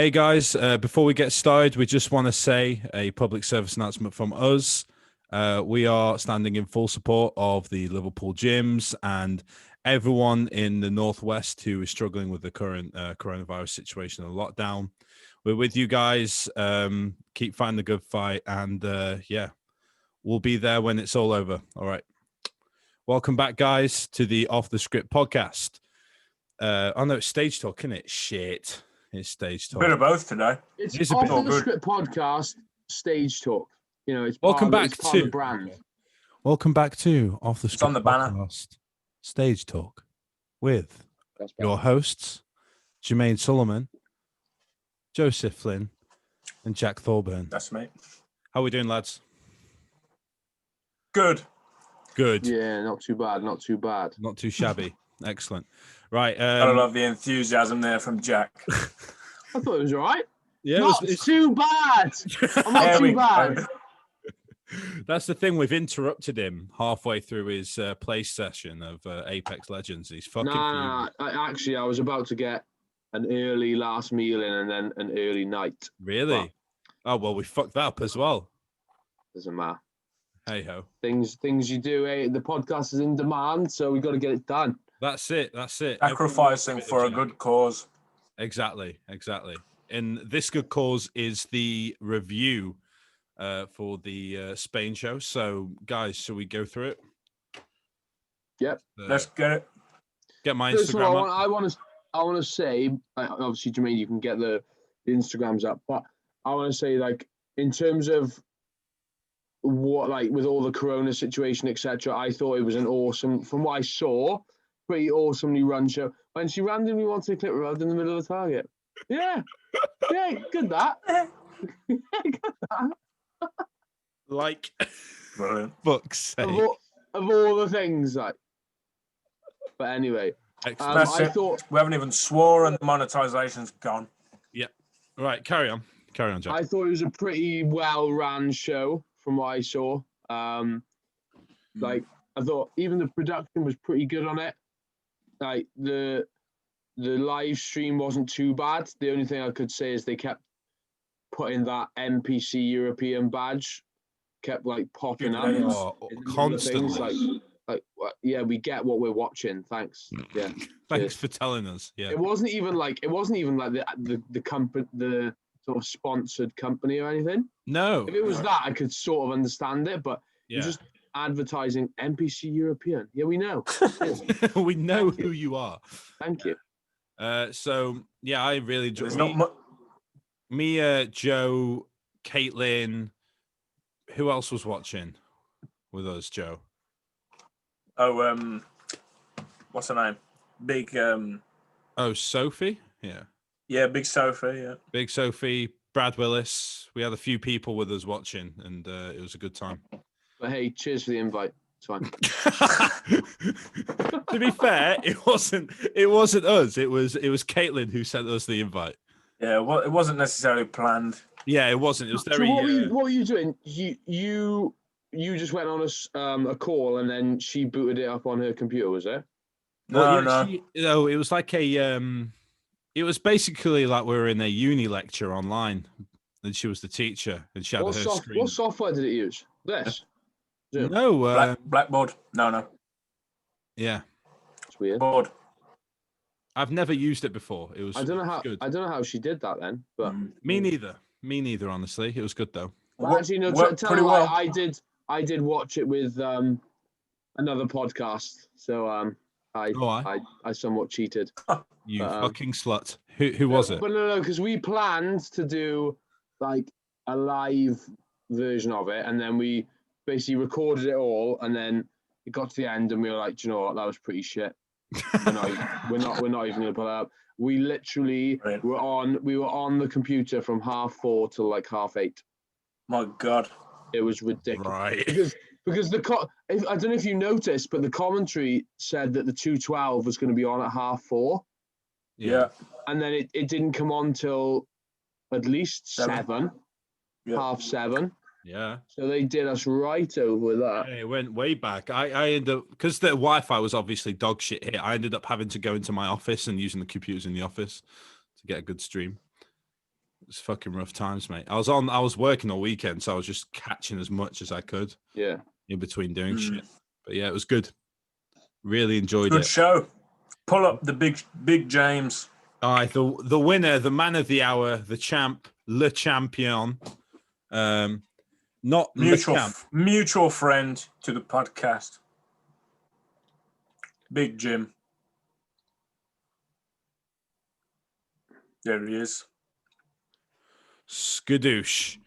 Hey guys, before we get started, we just want to say a public service announcement from us. We are standing in full support of the Liverpool gyms and everyone in the Northwest who is struggling with the current coronavirus situation and lockdown. We're with you guys. Keep fighting the good fight, and we'll be there when it's all over. All right. Welcome back, guys, to the Off the Script podcast. Oh no, it's Stage Talk, isn't it? Shit. It's Stage Talk. Bit of both today. It's Off the Script podcast, Stage Talk. You know, it's Welcome part back of to the brand. Welcome back to Off the Script on the banner. podcast, Stage Talk, with your hosts, Jermaine Sullivan, Joseph Flynn, and Jack Thorburn. That's me. How are we doing, lads? Good. Good. Yeah, not too bad. Not too bad. Not too shabby. Excellent. Right. I love the enthusiasm there from Jack. I thought it was all right. Yeah, not too bad. I'm not too bad. That's the thing. We've interrupted him halfway through his play session of Apex Legends. He's fucking. I was about to get an early last meal in and then an early night. Really? Oh well, we fucked that up as well. Doesn't matter. Hey ho. Things you do. The podcast is in demand, so we got to get it done. That's it. That's it. Sacrificing for a good cause. Exactly. And this good cause is the review for the Spain show. So, guys, shall we go through it? Yep. Let's get it. Get my First Instagram of all, up. I want to say, obviously, Jermaine, you can get the Instagrams up, but I want to say, like, in terms of what, like, with all the Corona situation, etc., I thought it was an awesome, from what I saw, pretty awesomely run show. When she randomly wanted to clip her out in the middle of the target. Yeah, good that. Good that. Like, Brilliant. fuck's sake. Of all the things, like. But anyway, I thought we haven't even swore and the monetization's gone. Yeah. Right, carry on, Jack. I thought it was a pretty well-ran show from what I saw. Like, I thought even the production was pretty good on it. Like, the live stream wasn't too bad. The only thing I could say is they kept putting that NPC European badge, kept like popping up Constantly. Like, yeah, we get what we're watching. Thanks. Yeah. Thanks for telling us. Yeah. It wasn't even like the company, the sort of sponsored company or anything. No. If it was that, I could sort of understand it, but just advertising NPC European. Yeah, we know. We know who you are. Thank you. So yeah, I really enjoyed me, Joe, Caitlin. Who else was watching with us, Joe? Oh, what's her name? Big. Sophie. Yeah. Yeah, Big Sophie. Yeah. Big Sophie, Brad Willis. We had a few people with us watching, and it was a good time. But hey, cheers for the invite. It's fine. To be fair, it wasn't us. It was Caitlin who sent us the invite. Yeah, well, it wasn't necessarily planned. Yeah, it wasn't. It was very. So what were you doing? You just went on a call and then she booted it up on her computer, was it? No. It was like it was basically like we were in a uni lecture online, and she was the teacher, and she had her screen. What software did it use? This. Zoom. No, Blackboard. No. Yeah, it's weird. Board. I've never used it before. It was. I don't know how. Good. I don't know how she did that then, but Me neither. Honestly, it was good though. Well, actually, no. Tell me why. I did watch it with another podcast, so I somewhat cheated. You fucking slut. Who was it? But no, because we planned to do like a live version of it, and then we basically recorded it all, and then it got to the end, and we were like, do you know what, that was pretty shit. we're not even gonna put it up. We literally were on the computer from 4:30 till like 8:30. My God, it was ridiculous. Right. Because I don't know if you noticed, but the commentary said that the 212 was going to be on at 4:30. Yeah. And then it didn't come on till at least 7, yeah. 7:30. Yeah. So they did us right over that. Yeah, it went way back. I ended up, because the Wi-Fi was obviously dog shit here, I ended up having to go into my office and using the computers in the office to get a good stream. It's fucking rough times, mate. I was working all weekend, so I was just catching as much as I could. Yeah. In between doing shit. But yeah, it was good. Really enjoyed Good it. show. Pull up the big James. All right, the winner, the man of the hour, the champ, le champion. Not mutual friend to the podcast. Big Jim. There he is. Skadoosh.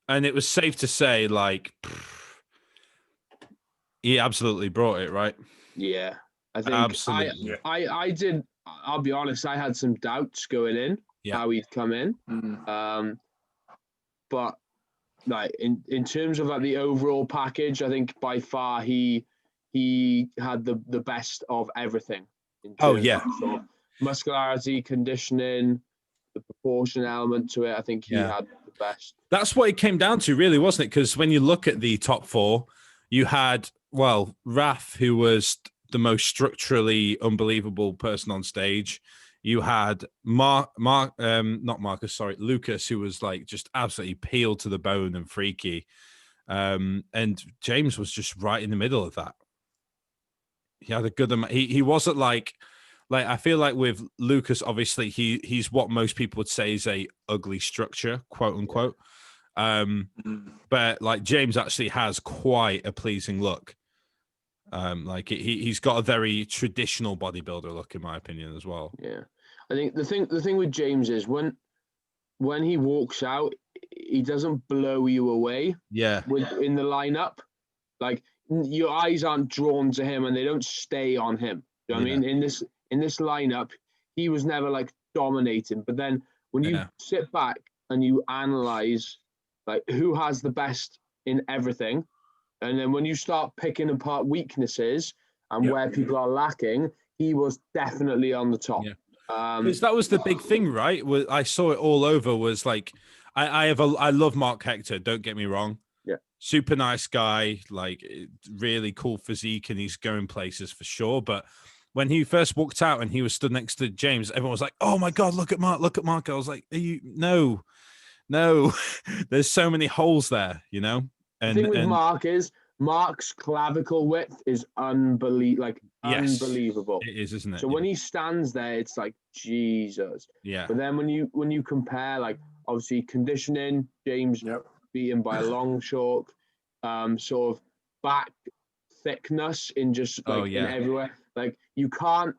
And it was safe to say, like, he absolutely brought it, right? Yeah. I think absolutely. I did. I'll be honest. I had some doubts going in how he'd come in. But like in terms of like the overall package, I think by far he had the best of everything. Oh yeah. Of sort of muscularity, conditioning, the proportion element to it. I think he had the best. That's what it came down to, really, wasn't it? Because when you look at the top four, you had Raf, who was the most structurally unbelievable person on stage. You had Lucas, who was like just absolutely peeled to the bone and freaky. And James was just right in the middle of that. He had a good amount. He wasn't like I feel like with Lucas, obviously he's what most people would say is a ugly structure, quote unquote. But like James actually has quite a pleasing look. Like he's got a very traditional bodybuilder look, in my opinion, as well. Yeah, I think the thing with James is when he walks out, he doesn't blow you away. Yeah, in the lineup, like your eyes aren't drawn to him and they don't stay on him. You know what I mean? In this lineup, he was never like dominating. But then when you sit back and you analyze like who has the best in everything, and then when you start picking apart weaknesses and where people are lacking, he was definitely on the top. Because that was the big thing, right? I saw it all over. Was like, I love Mark Hector. Don't get me wrong. Yeah, super nice guy, like really cool physique, and he's going places for sure. But when he first walked out and he was stood next to James, everyone was like, "Oh my God, look at Mark! Look at Mark!" I was like, No, there's so many holes there, you know. And the thing with Mark is Mark's clavicle width is unbelievable. It is, isn't it? So when he stands there, it's like Jesus. Yeah. But then when you compare, like obviously conditioning, James beat him by a long chalk, sort of back thickness in just in everywhere. Like you can't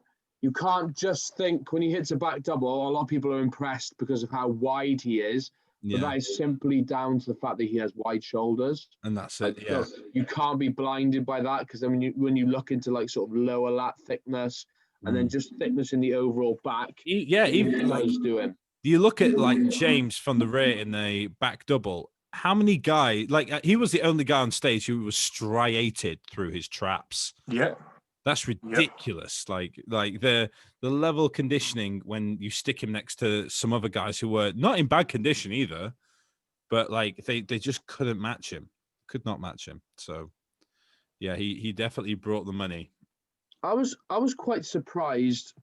just think when he hits a back double, a lot of people are impressed because of how wide he is. But that is simply down to the fact that he has wide shoulders. And that's it. Yeah. So you can't be blinded by that, because then when you look into like sort of lower lat thickness and then just thickness in the overall back. Even like doing. You look at like James from the rear in the back double. How many guys, like he was the only guy on stage who was striated through his traps. Yeah. That's ridiculous. Like the level of conditioning when you stick him next to some other guys who were not in bad condition either, but like they just couldn't match him. Could not match him. So yeah, he definitely brought the money. I was quite surprised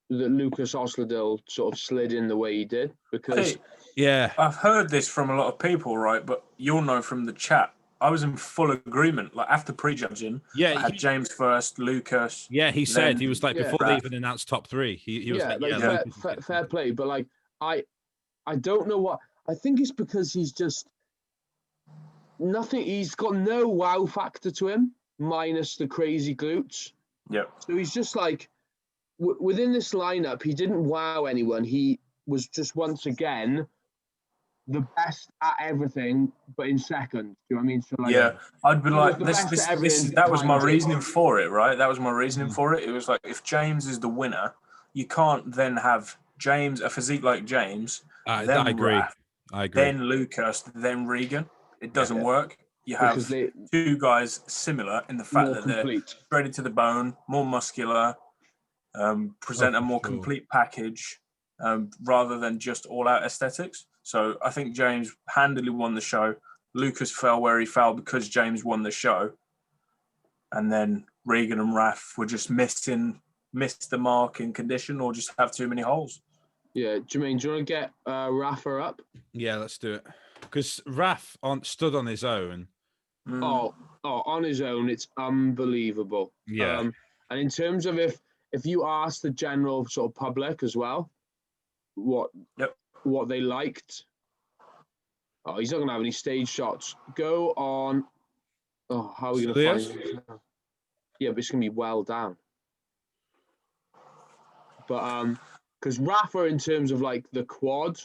that Lucas Osladil sort of slid in the way he did, because I've heard this from a lot of people, right? But you'll know from the chat, I was in full agreement. Like after prejudging, I had James first, Lucas. Yeah, he said he was like before they even announced top three. He was fair play. But like I don't know what I think it's because he's just nothing. He's got no wow factor to him, minus the crazy glutes. Yeah. So he's just like within this lineup, he didn't wow anyone. He was just once again the best at everything, but in second. Do you know what I mean? So like, I'd be like, that was my reasoning for it, right? That was my reasoning for it. It was like, if James is the winner, you can't then have James, a physique like James, then I agree. Raph, I agree. then Lucas, then Regan. It doesn't work. You have two guys similar in the fact that they're shredded to the bone, more muscular, present a more complete package, rather than just all-out aesthetics. So I think James handily won the show. Lucas fell where he fell because James won the show. And then Regan and Raph were just missed the mark in condition, or just have too many holes. Yeah, Jermaine, do you want to get Rafa up? Yeah, let's do it. Because Raf stood on his own. Oh, on his own, it's unbelievable. Yeah. And in terms of if you ask the general sort of public as well, what they liked. Oh, he's not going to have any stage shots. Go on. Oh, how are we going to find him? Yeah, but it's going to be well down. But because Rafa, in terms of like the quad,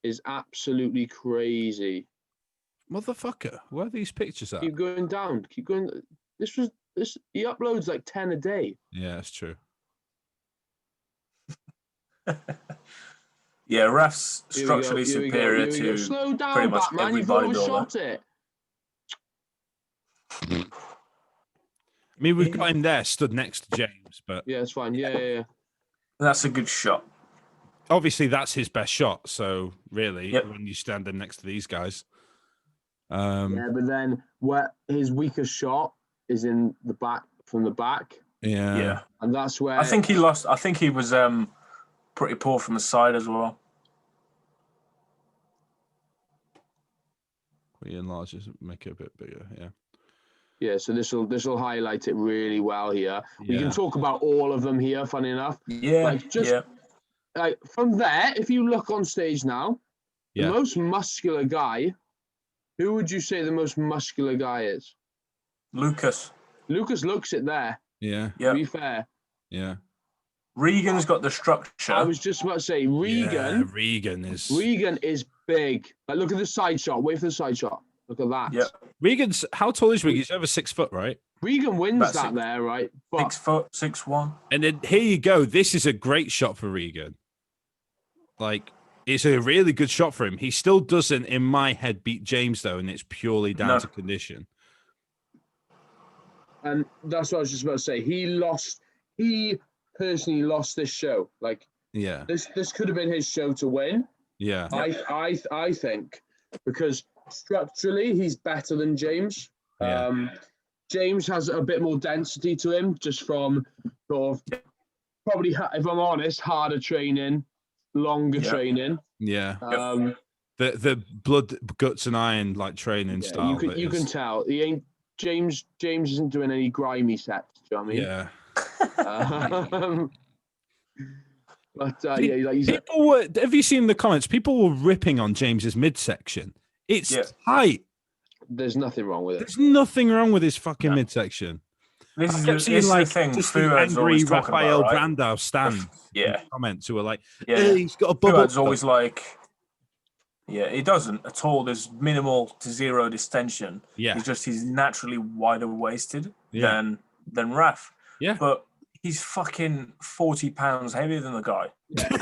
is absolutely crazy. Motherfucker, where are these pictures at? Keep going down. Keep going. This. He uploads like 10 a day. Yeah, that's true. Yeah, Raf's structurally superior to slow down, pretty much Batman. every You've bodybuilder. overshot it. I mean, we've got him there, stood next to James, but yeah, it's fine. Yeah. That's a good shot. Obviously, that's his best shot. So really, when you stand him next to these guys, yeah, but then where his weakest shot is in the back, from the back. Yeah, and that's where I think he lost. I think he was pretty poor from the side as well. We enlarge it, make it a bit bigger. Yeah. Yeah, so this will highlight it really well here. We can talk about all of them here. Funny enough, like from there, if you look on stage now, the most muscular guy. Who would you say the most muscular guy is? Lucas. Lucas looks it there. Yeah. To be fair. Yeah. Regan's got the structure. I was just about to say Regan. Regan is big. Like, look at the side shot. Wait for the side shot. Look at that. Yeah. Regan's, how tall is Regan? He's over 6 foot, right? Regan wins that there, right? But 6 foot, 6'1". And then here you go. This is a great shot for Regan. Like, it's a really good shot for him. He still doesn't, in my head, beat James, though, and it's purely down to condition. And that's what I was just about to say. He personally lost this show. Like, this could have been his show to win. Yeah. I think, because structurally he's better than James. James has a bit more density to him, just from sort of probably, if I'm honest, harder training, longer training. Yeah. The blood, guts, and iron like training style. You can tell he ain't James isn't doing any grimy sets. Do you know what I mean? But have you seen the comments? People were ripping on James's midsection. It's tight. There's nothing wrong with it. There's nothing wrong with his fucking midsection. This is the thing. Just the angry Rafael Brandao stand. Comments who were like, he's got a bubble. Fuad's always like, he doesn't at all. There's minimal to zero distension. Yeah, he's naturally wider waisted than Raf. Yeah, but he's fucking 40 pounds heavier than the guy.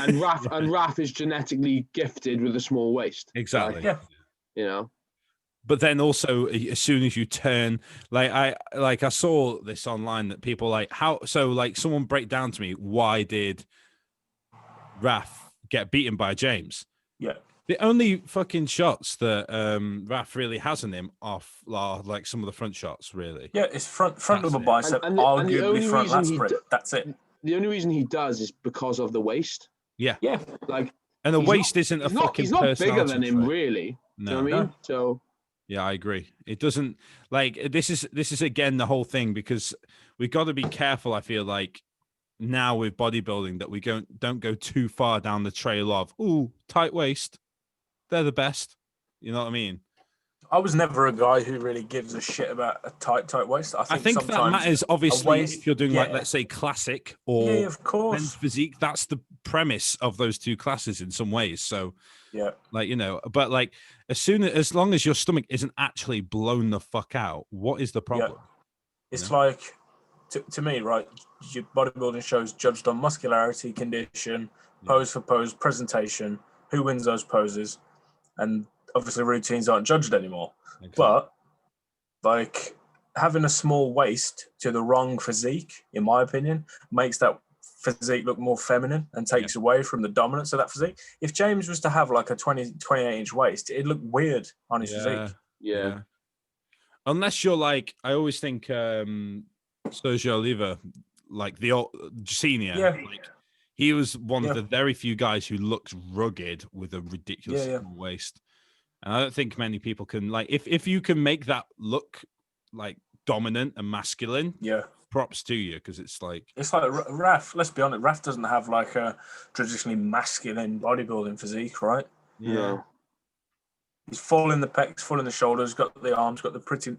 And Raf is genetically gifted with a small waist. Exactly. You know. But then also, as soon as you turn, I saw this online that people someone break down to me, why did Raf get beaten by James? Yeah. The only fucking shots that Raf really has in him are like some of the front shots, really. Yeah, it's front of the bicep, arguably front lat spread. That's it. The only reason he does is because of the waist. Yeah. Yeah. And the waist isn't a fucking. He's not bigger than him, really. No. You know what I mean? So. Yeah, I agree. It doesn't this is again the whole thing, because we've got to be careful. I feel like now with bodybuilding that we don't go too far down the trail of tight waist. They're the best. You know what I mean? I was never a guy who really gives a shit about a tight waist. I think that matters, obviously, if you're doing let's say classic or of course. men's physique. That's the premise of those two classes in some ways. So but as long as your stomach isn't actually blown the fuck out, what is the problem? It's like, to me, right? Your bodybuilding shows judged on muscularity, condition, pose for pose, presentation, who wins those poses, and obviously routines aren't judged anymore. Exactly. But having a small waist to the wrong physique, in my opinion, makes that physique look more feminine and takes away from the dominance of that physique. If James was to have like a 28-inch waist, it'd look weird on his physique. Yeah. Unless you're I always think Sergio Oliva, like the old senior, He was one of the very few guys who looked rugged with a ridiculous waist. And I don't think many people can, like, if you can make that look like dominant and masculine, props to you, because it's like Raf. Let's be honest, Raf doesn't have like a traditionally masculine bodybuilding physique, right? Yeah. He's full in the pecs, full in the shoulders, got the arms, got the pretty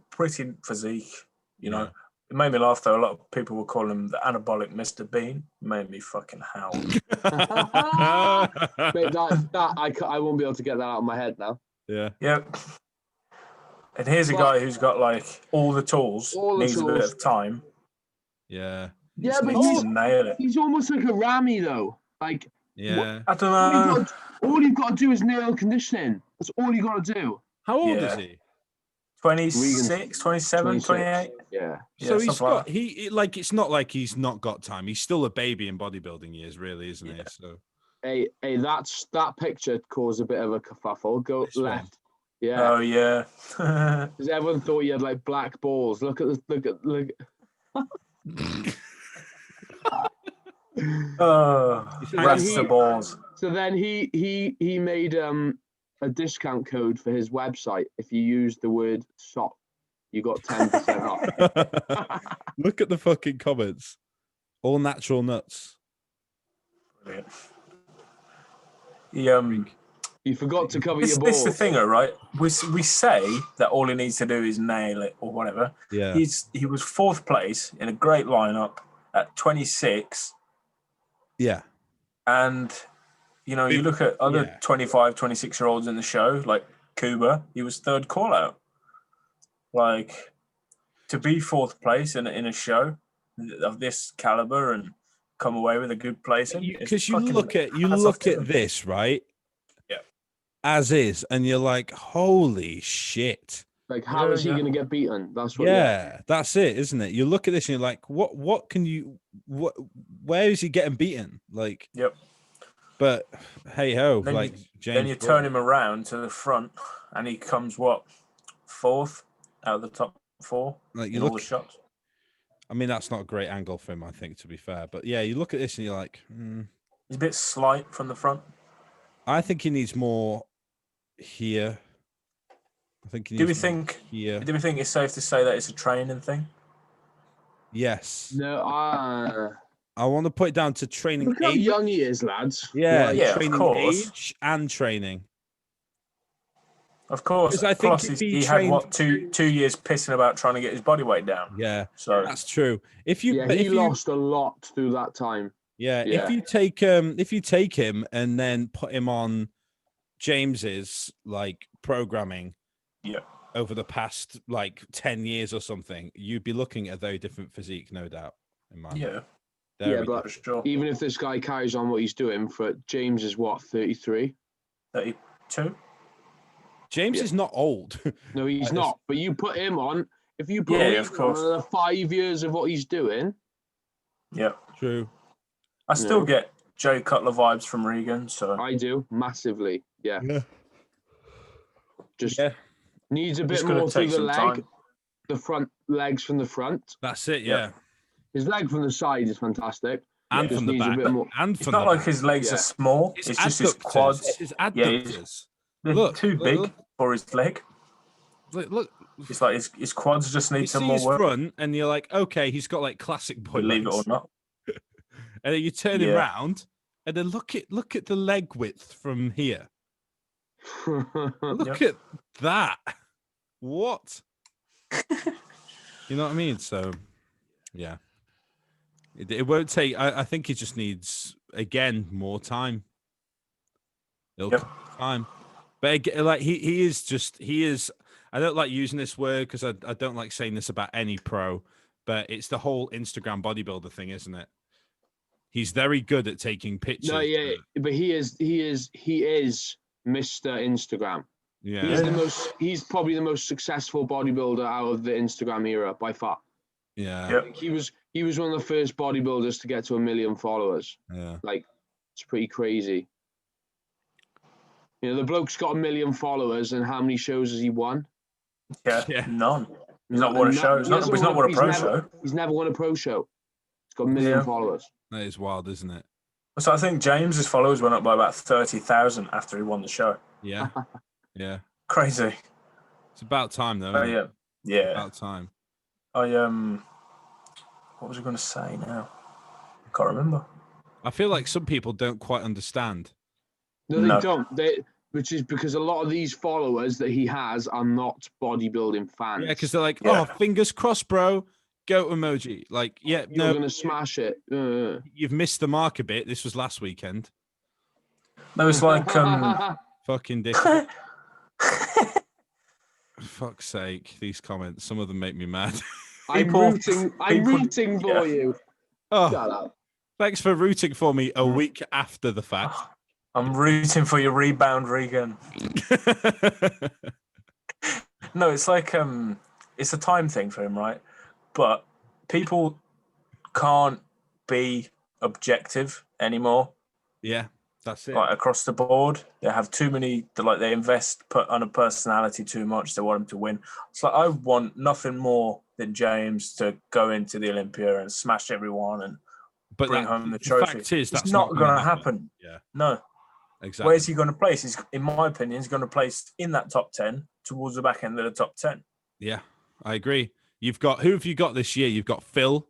physique. You know, it made me laugh though. A lot of people would call him the anabolic Mr. Bean. It made me fucking howl. Mate, I won't be able to get that out of my head now. Yeah. Yep. And here's a guy who's got like all the tools, needs a bit of time. Yeah. Yeah, but he's almost like a Rami though. Like, I don't know. All you've got to do is nail conditioning. That's all you got to do. How old is he? 26, 27, 28. Yeah. So he's got it's not like he's not got time. He's still a baby in bodybuilding years, really, isn't he? So hey, that picture caused a bit of a kerfuffle. Go left. Yeah. Oh yeah. Because everyone thought he had like black balls. Look at this. Rest the balls. So then he made a discount code for his website. If you use the word "sock," you got 10% off. Look at the fucking comments. All natural nuts. Brilliant. You forgot to cover your balls. This is the thing, right? We say that all he needs to do is nail it or whatever. Yeah. He was 4th place in a great lineup at 26. Yeah. And, you know, you look at other 25, 26-year-olds in the show, like Kuba, he was 3rd call-out. Like, to be 4th place in a show of this caliber and come away with a good placing. Because you look at this, right? Yeah. As is, and you're like, holy shit. Like, how is he going to get beaten? That's what. Yeah, that's it, isn't it? You look at this and you're like, where is he getting beaten? Like, yep. But hey ho, like then you turn him around to the front, and he comes 4th out of the top 4. Like you look all the shots. I mean, that's not a great angle for him, I think, to be fair. But yeah, you look at this and you're like, he's a bit slight from the front. I think he needs more here. I think. Do we think it's safe to say that it's a training thing? Yes. No, I want to put it down to training. Look how young he is, lads. Yeah, training of course. Age and training. Of course. I think plus, he had two years pissing about trying to get his body weight down. Yeah, so that's true. He lost a lot through that time. Yeah, if you take him and then put him on James's like programming, over the past like 10 years or something, you'd be looking at a very different physique, no doubt. In my mind. But sure. Even if this guy carries on what he's doing, for James is 33, 32. James is not old. No, he's not. But you put him on. If you put him on 5 years of what he's doing. Yeah, true. I still get Jay Cutler vibes from Regan. So I do massively. Yeah. Just needs a bit more through the leg. Time. The front legs from the front. That's it. Yeah. His leg from the side is fantastic. And from the back. It's not like his legs are small. It's just his quads. His adductors. They're too big for his leg. Look. It's like his quads just need some more work. Front, and you're like, okay, he's got like classic boy legs. Believe it or not. And then you turn him round, and then look at the leg width from here. Look at that. What? You know what I mean? So, yeah. It won't take. I think he just needs again more time. It'll take time, but like he is. I don't like using this word because I don't like saying this about any pro, but it's the whole Instagram bodybuilder thing, isn't it? He's very good at taking pictures. No, but he is Mr. Instagram. Yeah, he's probably the most successful bodybuilder out of the Instagram era by far. Yeah, he was one of the first bodybuilders to get to 1 million followers. Yeah, like it's pretty crazy. You know, the bloke's got 1 million followers, and how many shows has he won? Yeah. None. He's not won a show. He's not won a pro show. He's never won a pro show. He's got 1 million followers. That is wild, isn't it? So I think James's followers went up by about 30,000 after he won the show. Yeah. Yeah. Crazy. It's about time, though. Isn't it? Yeah. About time. What was I going to say now? I can't remember. I feel like some people don't quite understand. No, they don't. Which is because a lot of these followers that he has are not bodybuilding fans. Yeah, because they're like, oh, fingers crossed, bro. Goat emoji. Like, yeah, you're going to smash it. You've missed the mark a bit. This was last weekend. No, it's like fucking dick. Fuck's sake, these comments. Some of them make me mad. I'm rooting for you. Oh, shut up. Thanks for rooting for me a week after the fact. I'm rooting for your rebound, Regan. No, it's like it's a time thing for him, right? But people can't be objective anymore. Yeah, that's it. Like across the board, they have too many. They put on a personality too much. They want him to win. It's like I want nothing more than James to go into the Olympia and smash everyone and bring home the trophy. Fact is, that's not going to happen. Yeah, no. Exactly. Where's he going to place? In my opinion, he's going to place in that top 10 towards the back end of the top 10. Yeah, I agree. Who have you got this year? You've got Phil.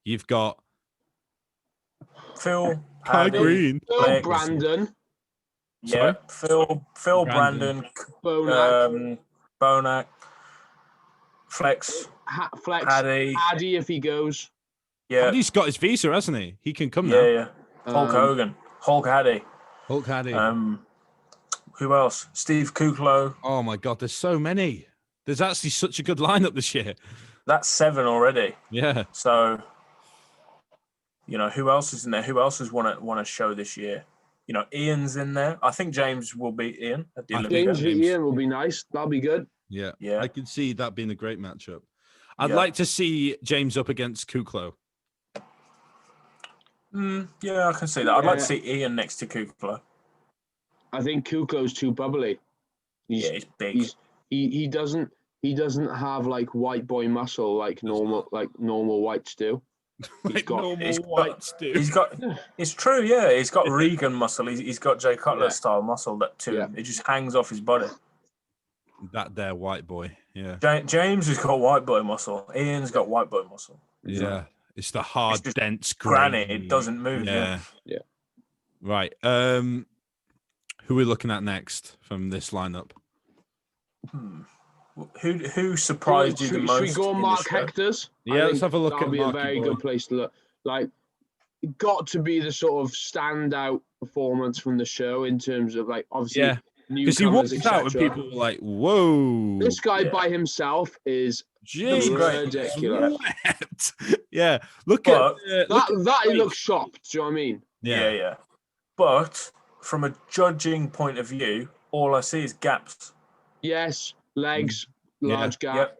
You've got Phil. Green. Phil, Brandon. Yeah, Phil, Brandon, Bonac, Flex, Paddy if he goes. Yeah, Paddy's got his visa, hasn't he? He can come now. Yeah. Hulk Hogan, Hulk Haddy. Who else? Steve Kuklo. Oh my God, there's so many. There's actually such a good lineup this year. That's 7 already. Yeah. So, who else is in there? Who else has won a show this year? Ian's in there. I think James will beat Ian at the Olympia. Ian will be nice. That'll be good. Yeah. I can see that being a great matchup. I'd like to see James up against Kuklo. Yeah, I can see that. I'd like to see Ian next to Kuklo. I think Kuklo's too bubbly. He's big. He doesn't have like white boy muscle like normal whites do. It's true, yeah. He's got Regan muscle. He's got Jay Cutler style muscle it just hangs off his body. That there white boy, yeah. James has got white boy muscle. Ian's got white boy muscle. Yeah, it's the hard, dense granite. It doesn't move. Yeah. Right. Who are we looking at next from this lineup? Who surprised you the most? Should we go on Mark Hector's? Yeah, let's have a look at Mark. That'll be a very good place to look. Like, it got to be the sort of standout performance from the show in terms of obviously because he walked out and people were like, "Whoa!" This guy by himself is ridiculous. Yeah, look at that. He looks shocked. Do you know what I mean? Yeah. But from a judging point of view, all I see is gaps. Yes, legs, large gap. Yep.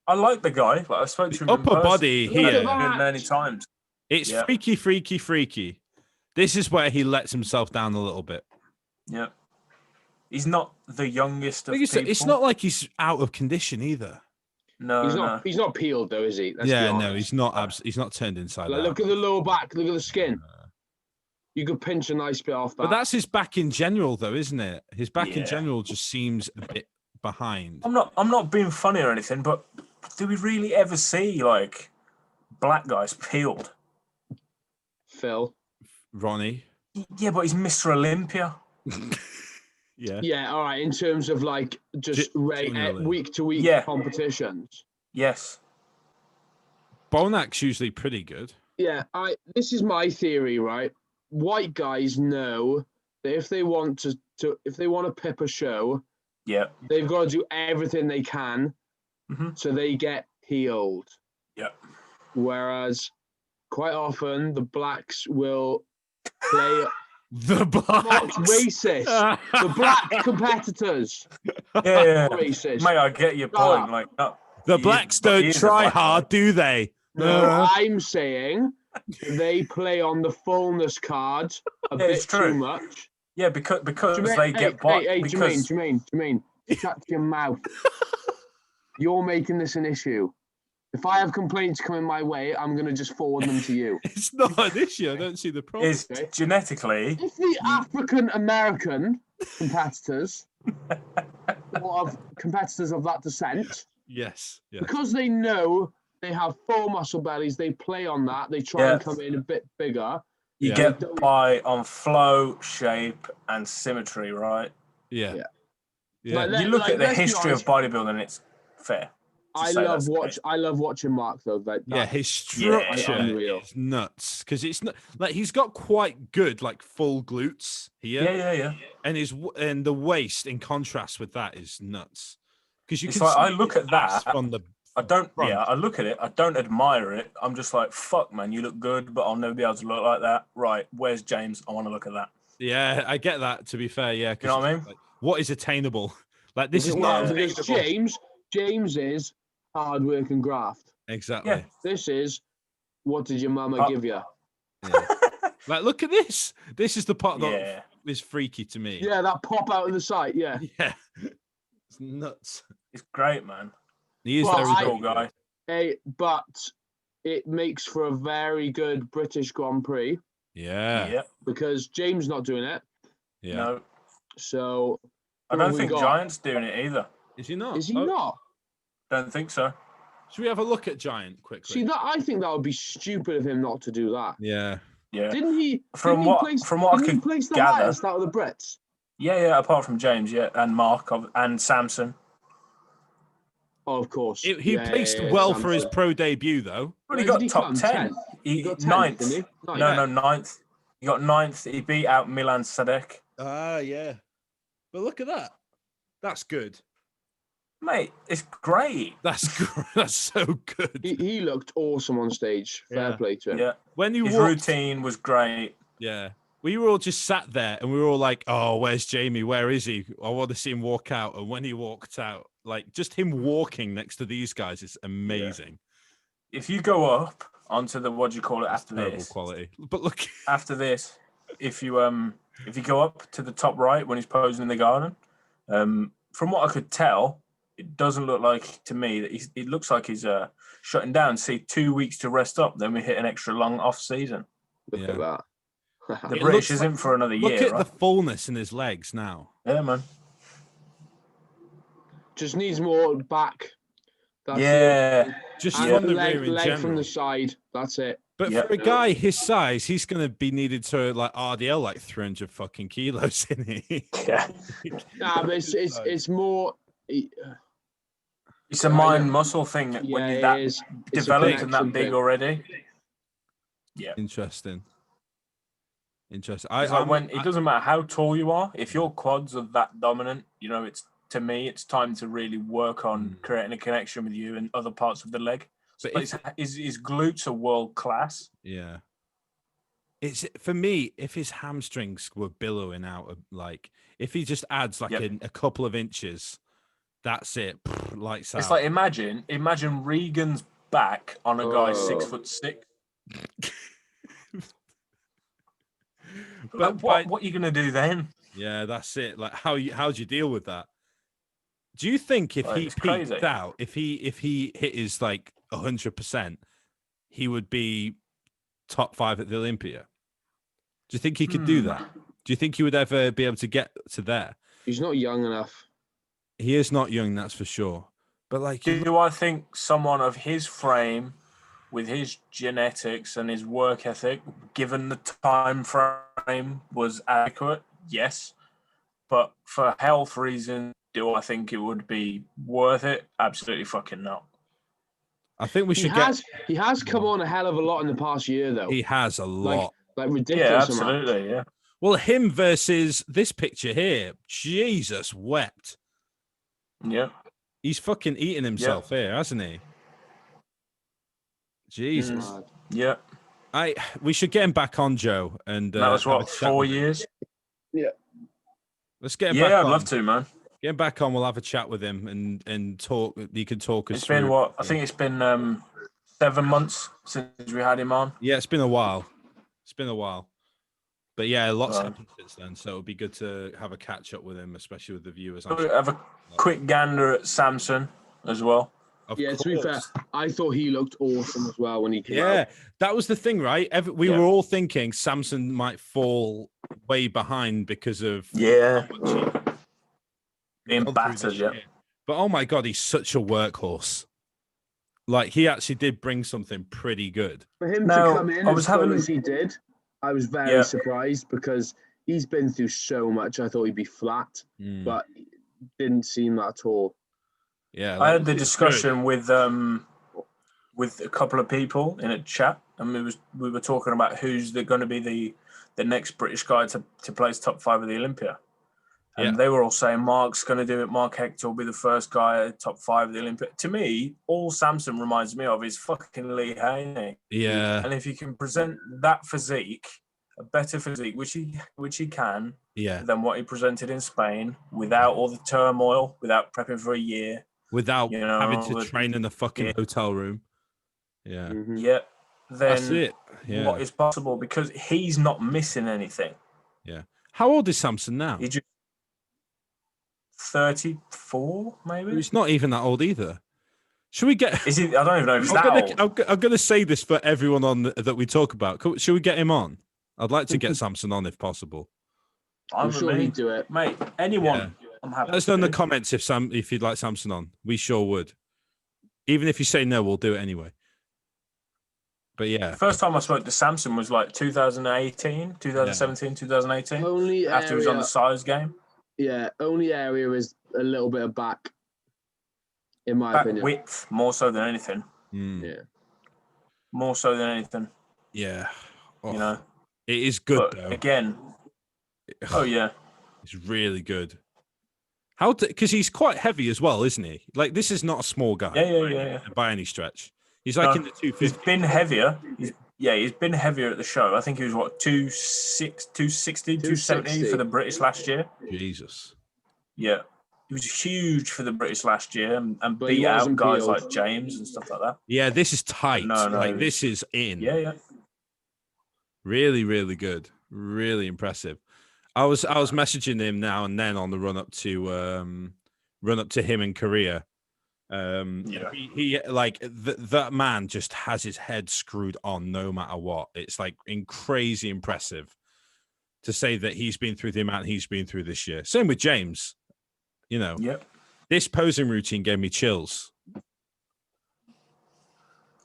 I like the guy. I spoke to him. Upper body here many times. It's freaky. This is where he lets himself down a little bit. Yeah. He's not the youngest of people. It's not like he's out of condition either. No, he's not peeled though, is he? He's not. He's not turned inside out. Look at the lower back. Look at the skin. You could pinch a nice bit off that. But that's his back in general, though, isn't it? His back in general just seems a bit behind. I'm not being funny or anything, but do we really ever see black guys peeled? Phil, Ronnie. Yeah, but he's Mr Olympia. Yeah. All right. In terms of just week to week competitions. Yes. Bonac's usually pretty good. Yeah. This is my theory, right? White guys know that if they want to pip a show, they've got to do everything they can, so they get peeled. Yeah. Whereas quite often the blacks will play. The blacks. Not racist. The black competitors. Yeah. Racist. Mate, I get your point. The blacks don't try hard, do they? No, I'm saying they play on the fullness card a bit too much. Yeah, because Jermaine, they get bought. Hey, Jermaine, shut your mouth. You're making this an issue. If I have complaints coming my way, I'm going to just forward them to you. It's not an issue. I don't see the problem. Is genetically. If the African American competitors or of competitors of that descent, yes, because they know they have full muscle bellies, they play on that. They try and come in a bit bigger. You get by on flow, shape, and symmetry, right? Yeah. Like, you look at the history of bodybuilding, it's fair. I love watching Mark though. His structure is nuts because it's not like he's got quite good like full glutes here. Yeah. And the waist in contrast with that is nuts because it's like I look at that from the. I look at it. I don't admire it. I'm just like, fuck, man, you look good, but I'll never be able to look like that. Right? Where's James? I want to look at that. Yeah, I get that. To be fair, yeah. You know what I mean? Like, what is attainable? Like this is not because James is hard work and graft. Exactly. Yeah. This is what did your mama give you? Yeah. Like, look at this. This is the part that is freaky to me. Yeah, that pop out of the side. Yeah. Yeah. It's nuts. It's great, man. He is very cool guy. But it makes for a very good British Grand Prix. Yeah. Because James not doing it. Yeah. No. So I don't think Giant's doing it either. Is he not? Is he not? Don't think so. Should we have a look at Giant quickly? See, I think that would be stupid of him not to do that. Yeah. Yeah. Didn't he? From what I could place the gather, highest out of the Brits. Yeah. Apart from James, and Mark and Samson. Oh, of course. He placed well for his pro debut, though. Well, he got top 10. He got 10th, didn't he? No, 9th. He got 9th. He beat out Milan Sadek. Yeah. But look at that. That's good. Mate, it's great. That's so good. He looked awesome on stage. Fair play to him. Yeah. His routine was great. Yeah. We were all just sat there and we were all like, oh, where's Jamie? Where is he? I want to see him walk out. And when he walked out, like just him walking next to these guys is amazing. Yeah. If you go up onto the, what do you call it, after this? Quality. But look. After this, if you go up to the top right when he's posing in the garden, from what I could tell, it doesn't look like to me that it looks like he's shutting down. See, 2 weeks to rest up, then we hit an extra long off season. Look at that. The British is in for another year. Look at the fullness in his legs now. Yeah, man. Just needs more back. That's it. Just on the rear in leg general. from the side. That's it. But for a guy his size, he's going to be needed to like RDL like 300 fucking kilos, isn't he? Yeah. Nah, but it's more. It's a mind muscle thing when you're that developed and that big already. Yeah. Interesting. It doesn't matter how tall you are, if your quads are that dominant, to me, it's time to really work on creating a connection with you and other parts of the leg. But his glutes are world class. Yeah. It's for me, if his hamstrings were billowing out, like if he just adds like a couple of inches, that's it. Lights out. It's like imagine Regan's back on a guy 6'6". But what are you gonna do then? Yeah, that's it. Like how do you deal with that? Do you think if he peaked out, if he hit his like 100%, he would be top 5 at the Olympia? Do you think he could do that? Do you think he would ever be able to get to there? He's not young enough. He is not young, that's for sure. But like, do I think someone of his frame, with his genetics and his work ethic, given the time frame, was adequate? Yes. But for health reasons, do I think it would be worth it? Absolutely fucking not. I think we should He has come on a hell of a lot in the past year, though. He has a lot. Like ridiculous. Yeah, absolutely, yeah. Well, him versus this picture here, Jesus wept. Yeah. He's fucking eating himself here, hasn't he? Jesus. Yeah. We should get him back on, Joe. And that was what, 4 years? Yeah. Let's get him back on. Yeah, I'd love to, man. Get him back on. We'll have a chat with him and talk. He can talk us through. It's been what? I think it's been 7 months since we had him on. Yeah, it's been a while. But yeah, lots happened since then. So it would be good to have a catch up with him, especially with the viewers. Have a quick gander at Samson as well. To be fair, I thought he looked awesome as well when he came out. Yeah, that was the thing, right? We were all thinking Samson might fall way behind because of being battered. Yeah, but oh my god, he's such a workhorse. Like he actually did bring something pretty good. For him to come in as full as he did, I was very surprised because he's been through so much. I thought he'd be flat, but it didn't seem that at all. Yeah, I had the discussion with a couple of people in a chat, and we were talking about who's going to be the next British guy to place top 5 of the Olympia. And they were all saying Mark's going to do it. Mark Hector will be the first guy at top 5 of the Olympia. To me, all Samson reminds me of is fucking Lee Haney. Yeah. And if you can present that physique, a better physique, which he can, than what he presented in Spain, without all the turmoil, without prepping for a year, without having to train in a fucking hotel room. Yeah. Mm-hmm. Yeah. Then that's it. Yeah. What is possible, because he's not missing anything. Yeah. How old is Samson now? He just 34, maybe. He's not even that old either. Should we get? Is he? I don't even know if he's that old. I'm going to say this for everyone on that we talk about. Should we get him on? I'd like to get Samson on if possible. I'm sure he'd do it, mate. Anyone. Yeah. I'm happy. Let us know in the comments if you'd like Samson on. We sure would. Even if you say no, we'll do it anyway. But yeah. First time I spoke to Samson was like 2017, 2018. Only after he was on the size game. Yeah, only area is a little bit of back, in my opinion. Width, more so than anything. Yeah. More so than anything. Yeah. You know? It is good, but though. Again. Oh, yeah. It's really good. Because he's quite heavy as well, isn't he? Like, this is not a small guy. Yeah. By any stretch. He's like in the 250. He's been heavier. He's been heavier at the show. I think he was, 260, 270 for the British last year. Jesus. Yeah. He was huge for the British last year and beat out guys like James and stuff like that. Yeah, this is tight. No, like, this is in. Yeah. Really, really good. Really impressive. I was messaging him now and then on the run up to him in Korea. He like that man just has his head screwed on no matter what. It's like crazy impressive to say that he's been through the amount he's been through this year. Same with James. You know, this posing routine gave me chills.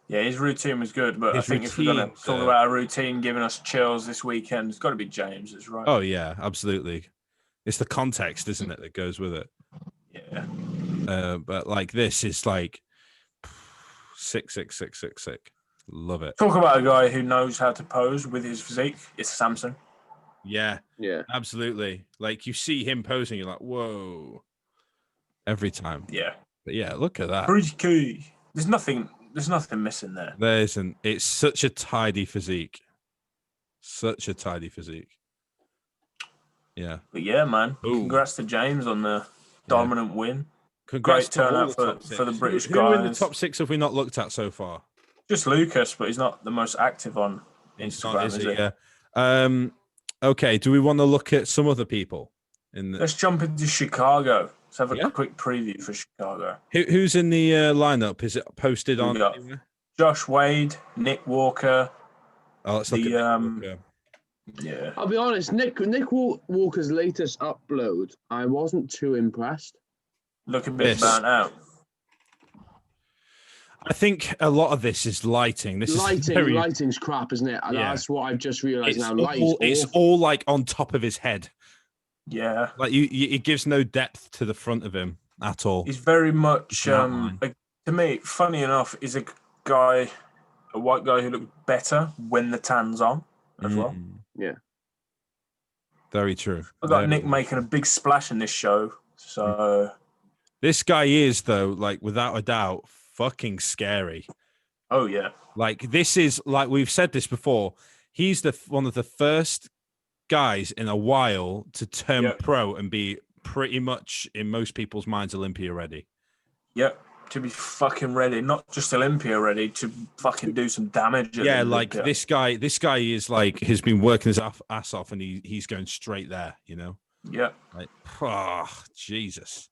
Yeah, his routine was good, but I think if we're going to talk about a routine giving us chills this weekend, it's got to be James, is right. Oh, yeah, absolutely. It's the context, isn't it, that goes with it. Yeah. But, like, this is, like, sick. Love it. Talk about a guy who knows how to pose with his physique. It's Samson. Yeah, absolutely. Like, you see him posing, you're like, whoa. Every time. Yeah. But, yeah, look at that. Freaky. There's nothing missing there. There isn't. It's such a tidy physique. Yeah. But yeah, man. Ooh. Congrats to James on the dominant win. Congrats. Great turnout for the British guys. Who in the top 6 have we not looked at so far? Just Lucas, but he's not the most active on Instagram, is he? Yeah. Okay. Do we want to look at some other people? Let's jump into Chicago. Let's have a quick preview for Chicago. Who's in the lineup? Is it posted on? Josh Wade, Nick Walker. Oh, let's look at Walker. Yeah. I'll be honest, Nick Walker's latest upload, I wasn't too impressed. Look a bit burnt out. I think a lot of this is lighting. Lighting's crap, isn't it? Yeah. That's what I've just realised now. It's all like on top of his head. Yeah, like it gives no depth to the front of him at all. He's very much, to me, funny enough, is a white guy who looked better when the tan's on as well. Yeah, very true. I got Nick making a big splash in this show. So this guy is, though, like without a doubt, fucking scary. Oh yeah, like this is like we've said this before. He's one of the first guys in a while to turn pro and be pretty much in most people's minds Olympia ready. Yep, to be fucking ready, not just Olympia ready, to fucking do some damage. Yeah, like this guy is like has been working his ass off, and he's going straight there. You know. Yeah. Like, Jesus.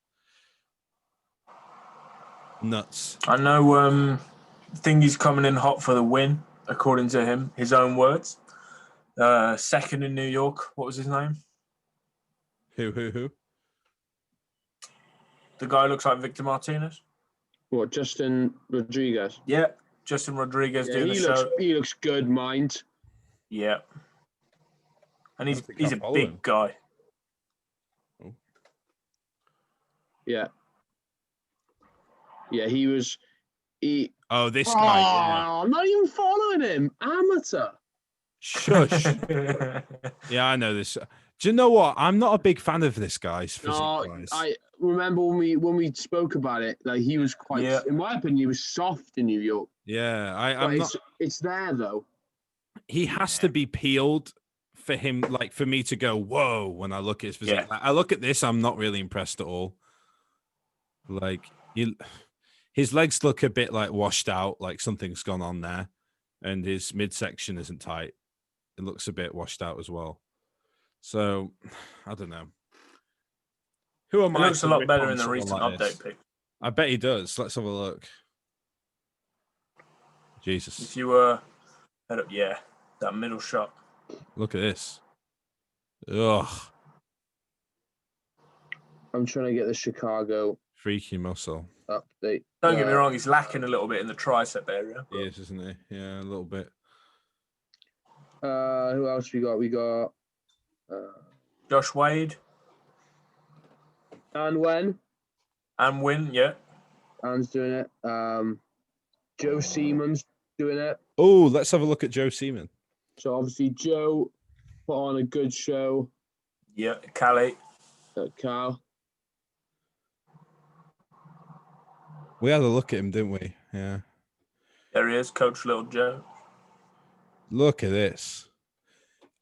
Nuts. I know. Thingy's coming in hot for the win, according to him, his own words. Second in New York. What was his name? Who? The guy who looks like Victor Martinez. What, Justin Rodriguez? Yeah, Justin Rodriguez doing the show. He looks good, mind. Yeah. And he's a big guy. Oh. Yeah. Yeah, Oh, this guy. Yeah. I'm not even following him. Amateur. Shush. Yeah, I know this. Do you know what? I'm not a big fan of this guy's physique. I remember when we spoke about it, like he was quite, in my opinion, he was soft in New York. Yeah, it's there though. He has to be peeled for him, like for me to go, whoa, when I look at his physique. Yeah. I look at this, I'm not really impressed at all. Like his legs look a bit like washed out, like something's gone on there, and his midsection isn't tight. It looks a bit washed out as well. So I don't know. Who am I? He looks a lot better in the recent update pic. I bet he does. Let's have a look. Jesus. If you were, that middle shot. Look at this. Ugh. I'm trying to get the Chicago freaky muscle update. Don't get me wrong, he's lacking a little bit in the tricep area. He is, isn't he? Yeah, a little bit. Who else we got? We got Josh Wade. And Win, yeah. Anne's doing it. Joe Seaman's doing it. Oh, let's have a look at Joe Seaman. So obviously Joe put on a good show. Yeah, Cali. Cal. We had a look at him, didn't we? Yeah. There he is, Coach Little Joe. Look at this.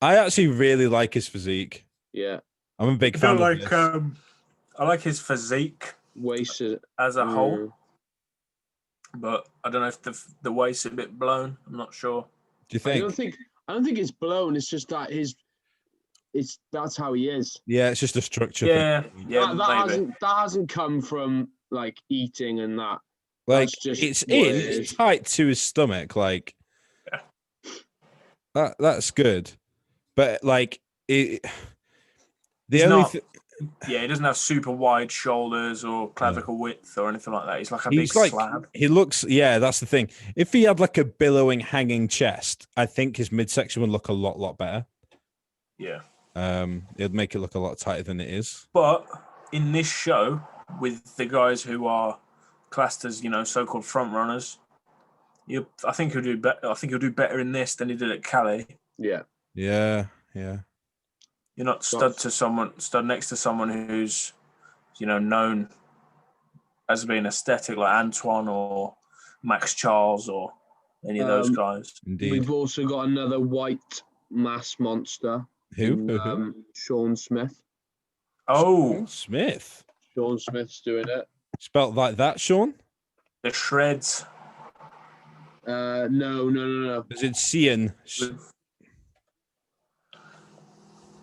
I actually really like his physique. Yeah. I'm a big fan of this. I like his physique as a whole. But I don't know if the waist's a bit blown. I'm not sure. Do you think? I don't think it's blown. It's just that that's how he is. Yeah, it's just a structure. Yeah, thing. yeah. That hasn't come from like eating and that. Like it's tight to his stomach. Like that's good, but like it. He doesn't have super wide shoulders or clavicle width or anything like that. He's like a big slab. He looks, that's the thing. If he had like a billowing, hanging chest, I think his midsection would look a lot better. Yeah. It'd make it look a lot tighter than it is. But in this show, with the guys who are classed as, so-called front runners, I think he'll do better. I think he'll do better in this than he did at Cali. Yeah. Yeah. You're not stood next to someone who's, known as being aesthetic, like Antoine or Max Charles or any of those guys. Indeed. We've also got another white mass monster. Who? Sean Smith. Oh, Smith. Sean Smith's doing it. Spelt like that, Sean? The shreds. No. Is it Cian?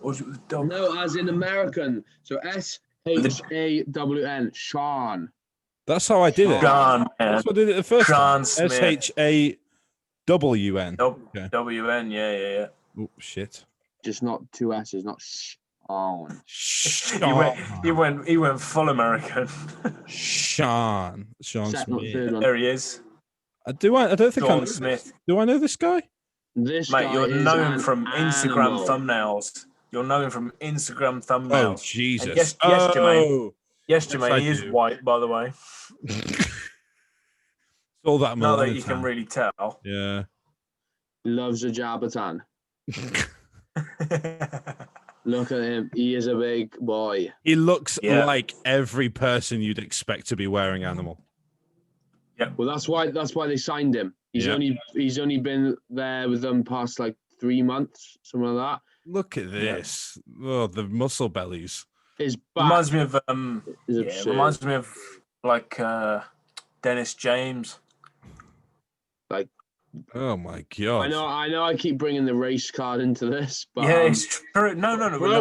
No, as in American. So SHAWN. Sean. That's how I did it. Sean. That's what I did it the first Sean time. Smith. SHAWN. Okay. WN, yeah. Oh shit. Just not two S's, not Sean. He went full American. Sean Smith. There he is. I don't think Sean Smith. Do I know this guy? Mate, you're known from Instagram thumbnails. You're known from Instagram thumbnails. Oh, Jesus. And yes, Jermaine. Yes, Jermaine, he is white, by the way. All that not that you can really tell. Yeah. Loves a Jabatan. Look at him. He is a big boy. He looks like every person you'd expect to be wearing animal. Yeah. Well, that's why they signed him. He's only been there with them past like 3 months, something like that. Look at this. Oh, the muscle bellies. His back reminds me of like Dennis James. Like, oh my god! I know. I keep bringing the race card into this, but it's true. No. For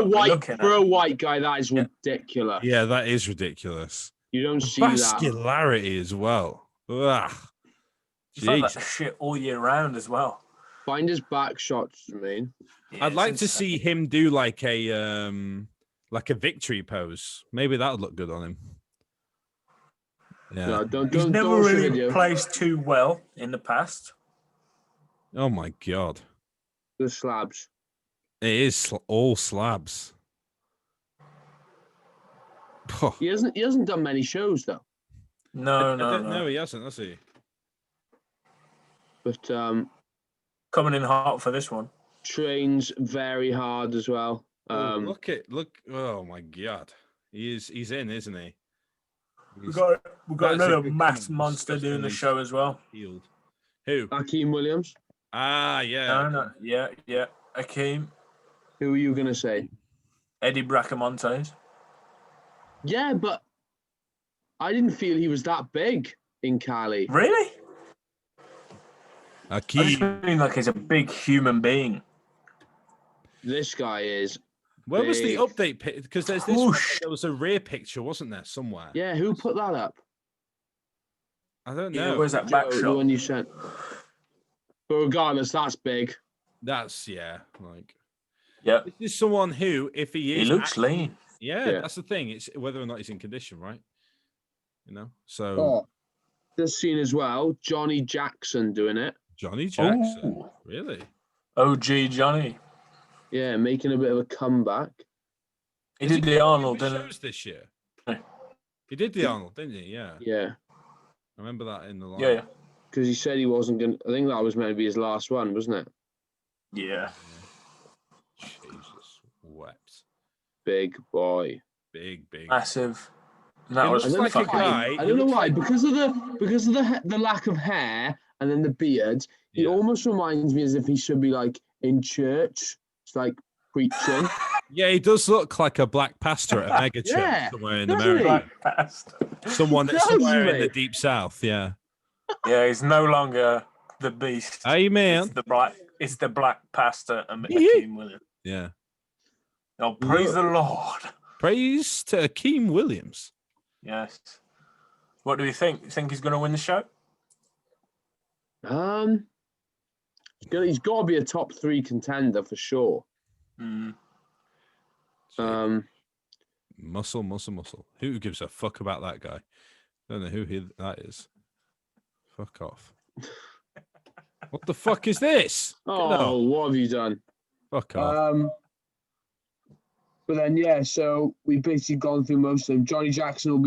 a white guy, that is ridiculous. Yeah, that is ridiculous. You don't The see that. vascularity as well. Ugh. He's like Jeez. that shit all year round as well. Find his back shots, Jermaine. Yeah, I'd like it's to insane. see him do like a victory pose. Maybe that would look good on him. Yeah. No, don't. He's never don't watch the really video. placed too well in the past. Oh my god. The slabs. It is all slabs. He hasn't done many shows though. No, No, he hasn't, has he? But coming in hot for this one. trains very hard as well. Look. Oh my god. He's in, isn't he? We got another mass comment. monster doing the Disgustingly show as well. healed. Who? AKIM Williams. Ah, yeah. No, yeah. AKIM, Who are you gonna say? Eddie Bracamontes. Yeah, but I didn't feel he was that big in Cali. Really? I just AKIM. mean like he's a big human being. This guy is. Where was the big. update pic? Because there's this. Whoosh. There was a rear picture, wasn't there, somewhere? Yeah, who put that up? I don't Yeah, know. where's that back Joe, the shot? one you sent. But regardless, that's big. That's like Yeah, this is someone who, if he he is, looks lean. Yeah. that's the thing. It's whether or not he's in condition, right? You know. So Oh, just seen as well Johnny Jackson doing it. Johnny Jackson, Ooh. really? OG Johnny. Yeah, making a bit of a comeback. He did the Arnold, didn't didn't shows this year. Yeah. He did the Arnold, didn't he? Yeah. Yeah, I remember that in the line. Yeah. because he said he wasn't going to. I think that was meant to be his last one, wasn't it? Yeah. Jesus wept. Big boy. Big. Massive. And It that was looks like a fucking- guy. I don't know why. Because of the lack of hair and then the beard, he Yeah. almost reminds me as if he should be like in church. It's like preaching. Yeah, he does look like a black pastor at a mega church Yeah, somewhere in doesn't America. Black bastard. Somewhere Doesn't in the he? deep south. Yeah. Yeah, he's no longer the beast. Amen. It's the black pastor and Akeem Williams. Yeah. Oh, praise the Lord. Praise to AKIM Williams. Yes. What do you think? You think he's going to win the show? He's got to be a top 3 contender for sure. Mm. Muscle. Who gives a fuck about that guy? Don't know who that is. Fuck off. What the fuck is this? Get Oh, off. what have you done? Fuck off. But then yeah, so we've basically gone through most of them. Johnny Jackson will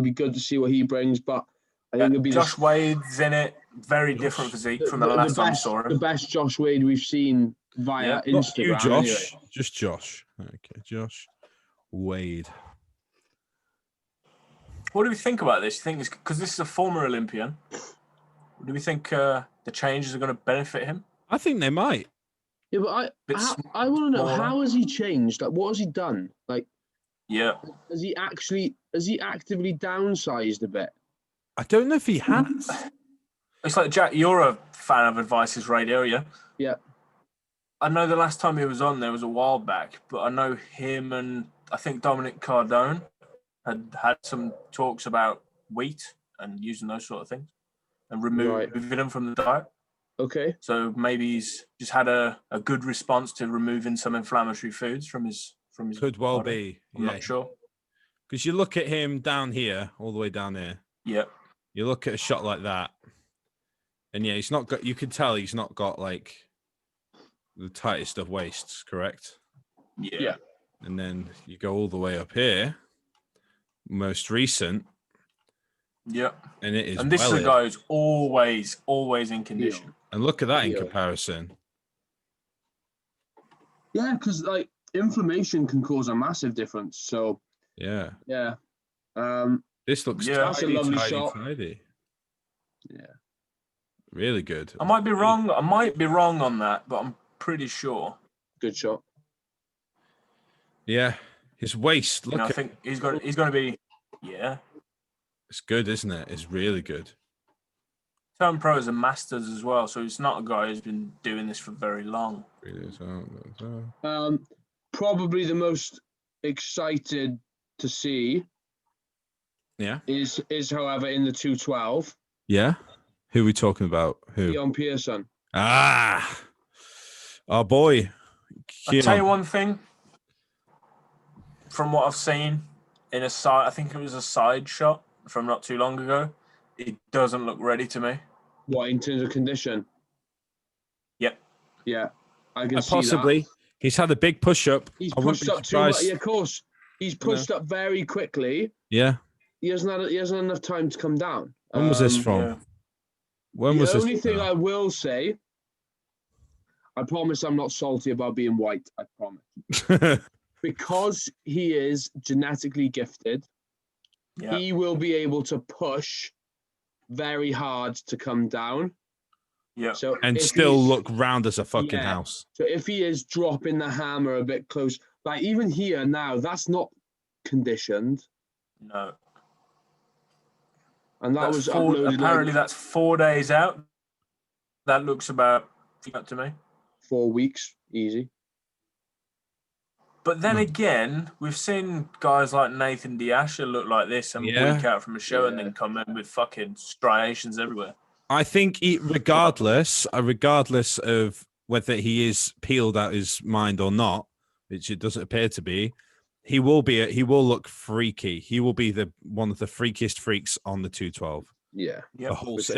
be good to see what he brings, but I think it'll be Josh Wade's in it. Very different physique from the last time I saw the him. best Josh Wade we've seen via Yeah. Not Instagram. you, Josh. Anyway. Just Josh. Okay, Josh Wade. What do we think about this? You think it's because this is a former Olympian? Do we think the changes are going to benefit him? I think they might. Yeah, but Bit I want to know, smaller. how has he changed? Like, what has he done? Like, Yeah. has he actively downsized a bit? I don't know if he has. It's like, Jack, you're a fan of Advices Radio, yeah? Yeah. I know the last time he was on there was a while back, but I know him and I think Dominic Cardone had some talks about wheat and using those sort of things and removing them from the diet. Okay. So maybe he's just had a good response to removing some inflammatory foods from his Could well body. be. I'm Yeah. not sure. Because you look at him down here, all the way down here. Yeah. You look at a shot like that, and yeah, he's not got. You can tell he's not got like the tightest of waists, correct? Yeah. And then you go all the way up here, most recent, Yeah. and it is. And this is a guy who's always in condition. And look at that in Yeah. comparison. Yeah, because like inflammation can cause a massive difference. So Yeah. yeah. This looks Yeah. That's a lovely shot. tidy. Yeah. Really good. I might be wrong. I might be wrong on that, but I'm pretty sure. Good shot. Yeah. His waist, You look know, I at think he's going to be. Yeah. it's good, isn't it? It's really good. Turn pro is a masters as well, so it's not a guy who's been doing this for very long. Probably the most excited to see Yeah. Is however in the 212. Yeah. Who are we talking about? Who? Keon Pearson. Ah, our boy. I'll tell you one thing. From what I've seen in a side, I think it was a side shot from not too long ago. It doesn't look ready to me. What, in terms of condition? Yep. Yeah, I can see possibly. that. He's had a big push up. He's pushed up too much. Yeah, of course. He's pushed up very quickly. Yeah. He hasn't had enough time to come down. When was this from? Yeah. When was the this? only thing I will say, I promise I'm not salty about being white. I promise. Because he is genetically gifted, he will be able to push very hard to come down. Yeah. So and still look round as a fucking house. So if he is dropping the hammer a bit close, like even here now, that's not conditioned. No. And that was uploaded. Apparently, that's 4 days out. That looks about up to me. 4 weeks, easy. But then again, we've seen guys like Nathan D'Asha look like this and week out from a show and then come in with fucking striations everywhere. I think regardless of whether he is peeled out his mind or not, which it doesn't appear to be, he will look freaky. He will be one of the freakiest freaks on the 212. Yeah.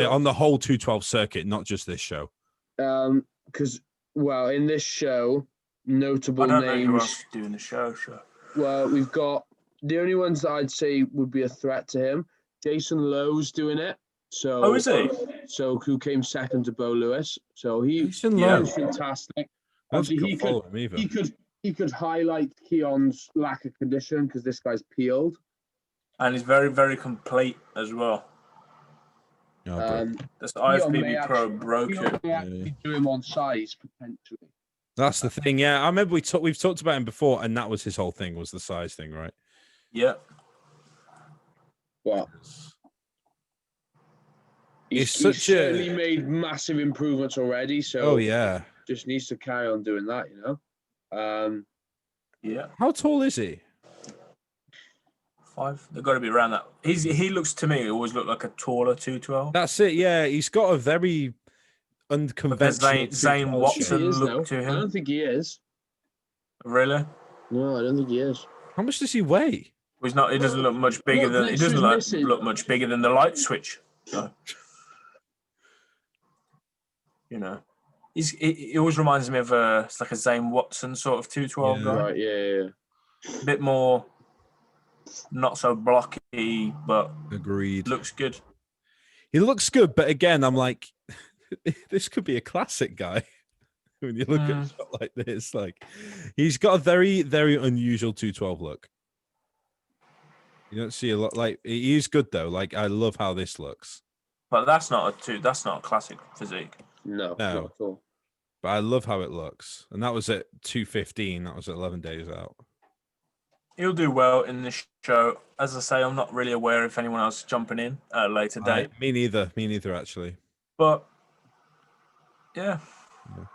On the whole 212 circuit, not just this show. Because in this show, notable names. I don't know who else is doing the show. Well, we've got the only ones that I'd say would be a threat to him. Jason Lowe's doing it. So, is he? So who came second to Bo Lewis? So he's fantastic. Obviously, he could highlight Keon's lack of condition because this guy's peeled, and he's very, very complete as well. This IFBB Pro broke it. Actually do him on size potentially. That's the thing. Yeah, I remember we've talked about him before, and that was his whole thing, was the size thing, right? Yeah. Well, he's certainly made massive improvements already. So just needs to carry on doing that, you know. Yeah. How tall is he? 5. They've got to be around that. He looks to me always looked like a taller 212. That's it. Yeah, he's got a very unconventional Zane Watson look to him. I don't think he is. Really? No, I don't think he is. How much does he weigh? Well, he's not. He doesn't look much bigger than. He doesn't look much bigger than the light switch. So, you know, he always reminds me of it's like a Zane Watson sort of 212 guy. Right. Yeah. A bit more, not so blocky, but agreed. Looks good. He looks good, but again, I'm like, this could be a classic guy. When you look at a shot like this, like he's got a very, very unusual 212 look. You don't see a lot. Like he is good though. Like I love how this looks. But that's not a classic physique. No, not at all. But I love how it looks. And that was at 215. That was at 11 days out. He'll do well in this show. As I say, I'm not really aware if anyone else is jumping in at a later date. Me neither, actually. But yeah. Do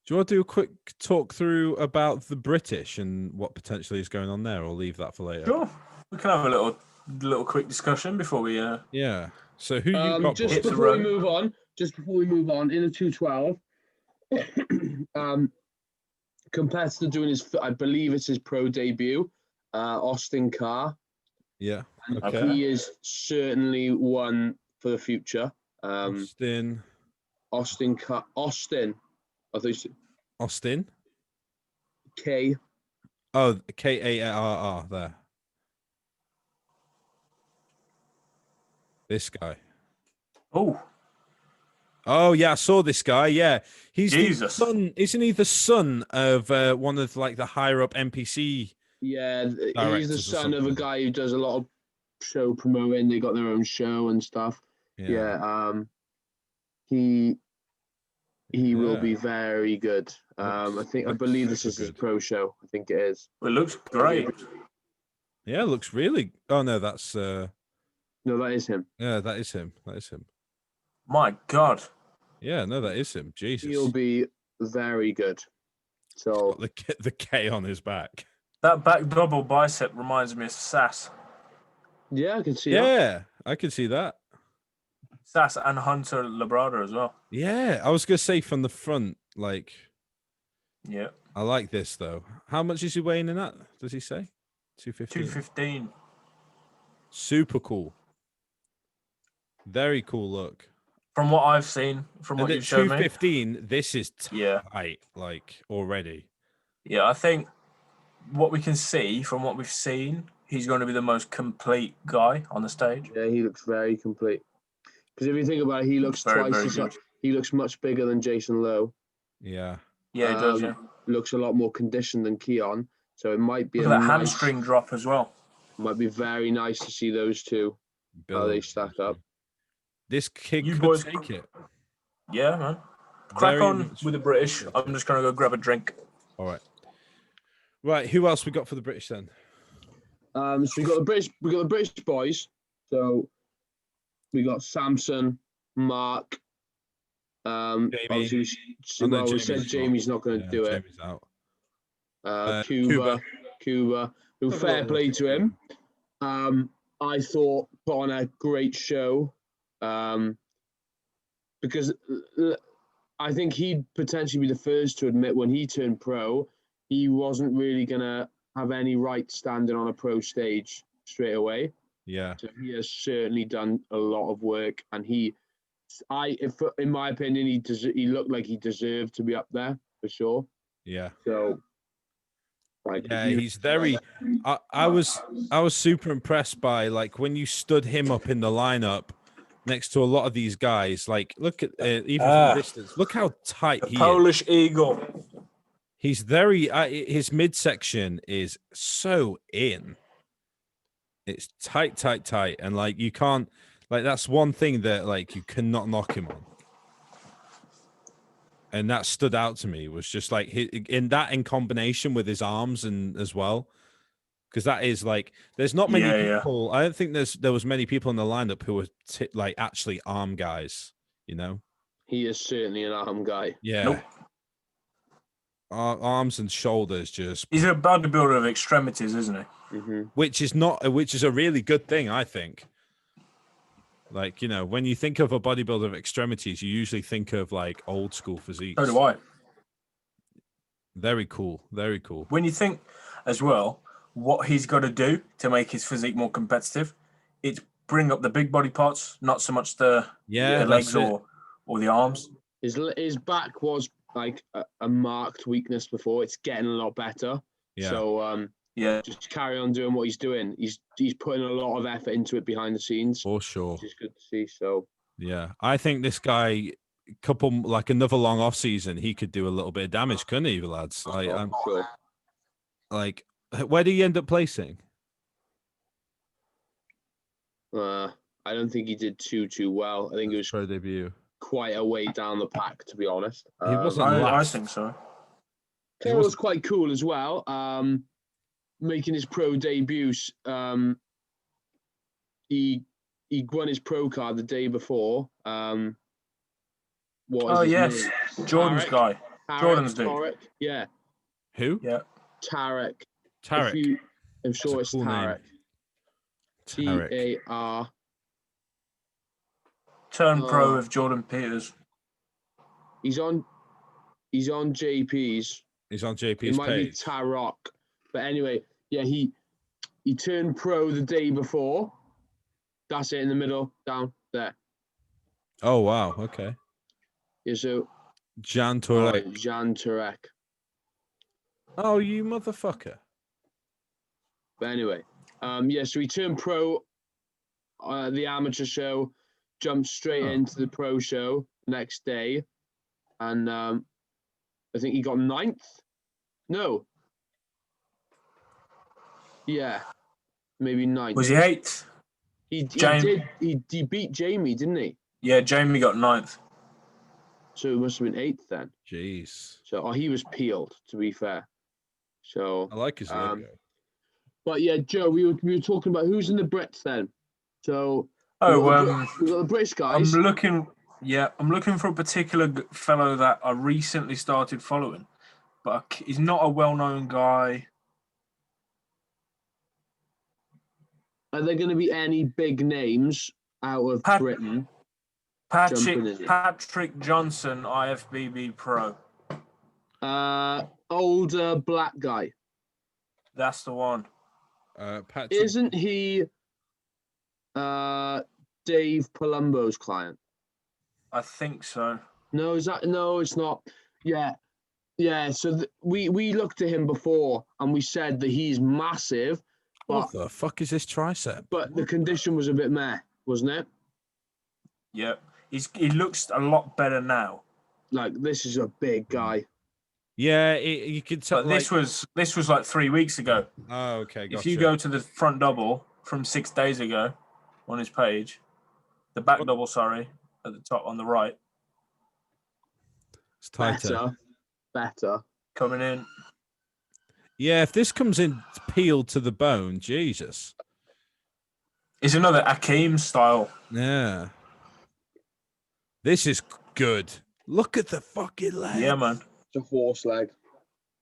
you want to do a quick talk through about the British and what potentially is going on there, or leave that for later? Sure. We can have a little quick discussion before we. Yeah. So who you got? Just before we move on, in the 212, competitor doing I believe it's his pro debut, Austin Carr. Yeah. Okay. He is certainly one for the future. Austin Carr. Austin. I thought you said Austin. K. Oh, Karr there. This guy. Oh yeah, I saw this guy. Yeah, he's the son. Isn't he the son of one of like the higher up NPC? Yeah, he's the son of a guy who does a lot of show promoting. They got their own show and stuff. Yeah. He will be very good. I believe this is his pro show. I think it is. It looks great. Yeah, it looks really. Oh no, that's. No, that is him. Yeah, that is him. My God. Yeah, no, that is him. Jesus. He'll be very good. So the K on his back. That back double bicep reminds me of Sass. Yeah, I can see that. Yeah, I can see that. Sass and Hunter Labrada as well. Yeah, I was gonna say from the front, like. Yeah. I like this though. How much is he weighing in that? Does he say? 215. 215. Super cool. Very cool look. From what I've seen, from what you've showed me. 215, this is tight, like already. Yeah, I think what we can see from what we've seen, he's going to be the most complete guy on the stage. Yeah, he looks very complete. Because if you think about it, he looks he looks much bigger than Jason Lowe. Yeah. Yeah, he does, yeah. Looks a lot more conditioned than Keon. So it might be Look at that hamstring drop as well. Might be very nice to see those two, how they stack up. This kid could take it. Yeah, man. Crack on with the British. I'm just going to go grab a drink. All right. Right, who else we got for the British then? So we got the British boys. So we got Samson, Mark. Jamie. We said Jamie's not going to do it. Jamie's out. Cuba. Fair play to him. I thought put on a great show. Because I think he'd potentially be the first to admit when he turned pro, he wasn't really going to have any right standing on a pro stage straight away. Yeah. So he has certainly done a lot of work, and in my opinion, he looked like he deserved to be up there for sure. Yeah. So, he's very. I was super impressed by like when you stood him up in the lineup next to a lot of these guys. Like, look at even from distance. Look how tight he is. Polish Eagle. He's very. His midsection is so in. It's tight, and like you can't. Like that's one thing that like you cannot knock him on. And that stood out to me was just like in combination with his arms and as well, because that is like there's not many people. I don't think there was many people in the lineup who were like actually arm guys. You know, he is certainly an arm guy. Yeah, nope. Arms and shoulders just. He's a bodybuilder of extremities, isn't he? Mm-hmm. Which is a really good thing, I think. Like, you know, when you think of a bodybuilder of extremities, you usually think of like old school physique. So do I. Very cool. Very cool. When you think as well, what he's got to do to make his physique more competitive, it's bring up the big body parts, not so much the legs or the arms. His back was like a marked weakness before. It's getting a lot better. Yeah. So, just carry on doing what he's doing. He's putting a lot of effort into it behind the scenes. For sure. Which is good to see. So yeah, I think this guy, another long off season, he could do a little bit of damage, couldn't he, lads? Sure. Like, where did he end up placing? I don't think he did too well. I think it was pro debut. Quite a way down the pack, to be honest. He wasn't. I think so. It was quite cool as well. Making his pro debuts, he won his pro card the day before. Jordan's Tarek. Guy. Jordan's dude. Tarek. Yeah. Who? Yeah. Tarek. Tarek. I'm sure it's cool Tarek. T-A-R. Turn pro with Jordan Peters. He's on JP's. He's on JP's it might page. Be Tarok. But anyway, yeah, he turned pro the day before. That's it in the middle, down there. Oh wow, okay. Yeah, so Jan Turek. Jan Turek. Oh, you motherfucker. But anyway, so he turned pro the amateur show, jumped straight into the pro show next day, and I think he got 9th. No. Yeah, maybe 9th. Was he 8th? He beat Jamie, didn't he? Yeah, Jamie got 9th. So it must have been 8th then. Jeez. So he was peeled, to be fair. So I like his logo. But yeah, Joe, we were talking about who's in the Brits then. So we got the British guys. I'm looking for a particular fellow that I recently started following, but he's not a well-known guy. Are there going to be any big names out of Britain? Patrick Johnson, IFBB Pro. Older black guy. That's the one. Patrick. Isn't he Dave Palumbo's client? I think so. No, no, it's not. Yeah. So we looked at him before and we said that he's massive. What the fuck is this tricep? But the condition was a bit meh, wasn't it? Yeah. He looks a lot better now. Like, this is a big guy. Yeah, you could tell. But this was like 3 weeks ago. Oh, okay. Gotcha. If you go to the front double from 6 days ago on his page, the back double, sorry, at the top on the right. It's tighter. Better. Coming in. Yeah, if this comes in peeled to the bone, Jesus. It's another AKIM style. Yeah. This is good. Look at the fucking leg. Yeah, man. It's a horse leg.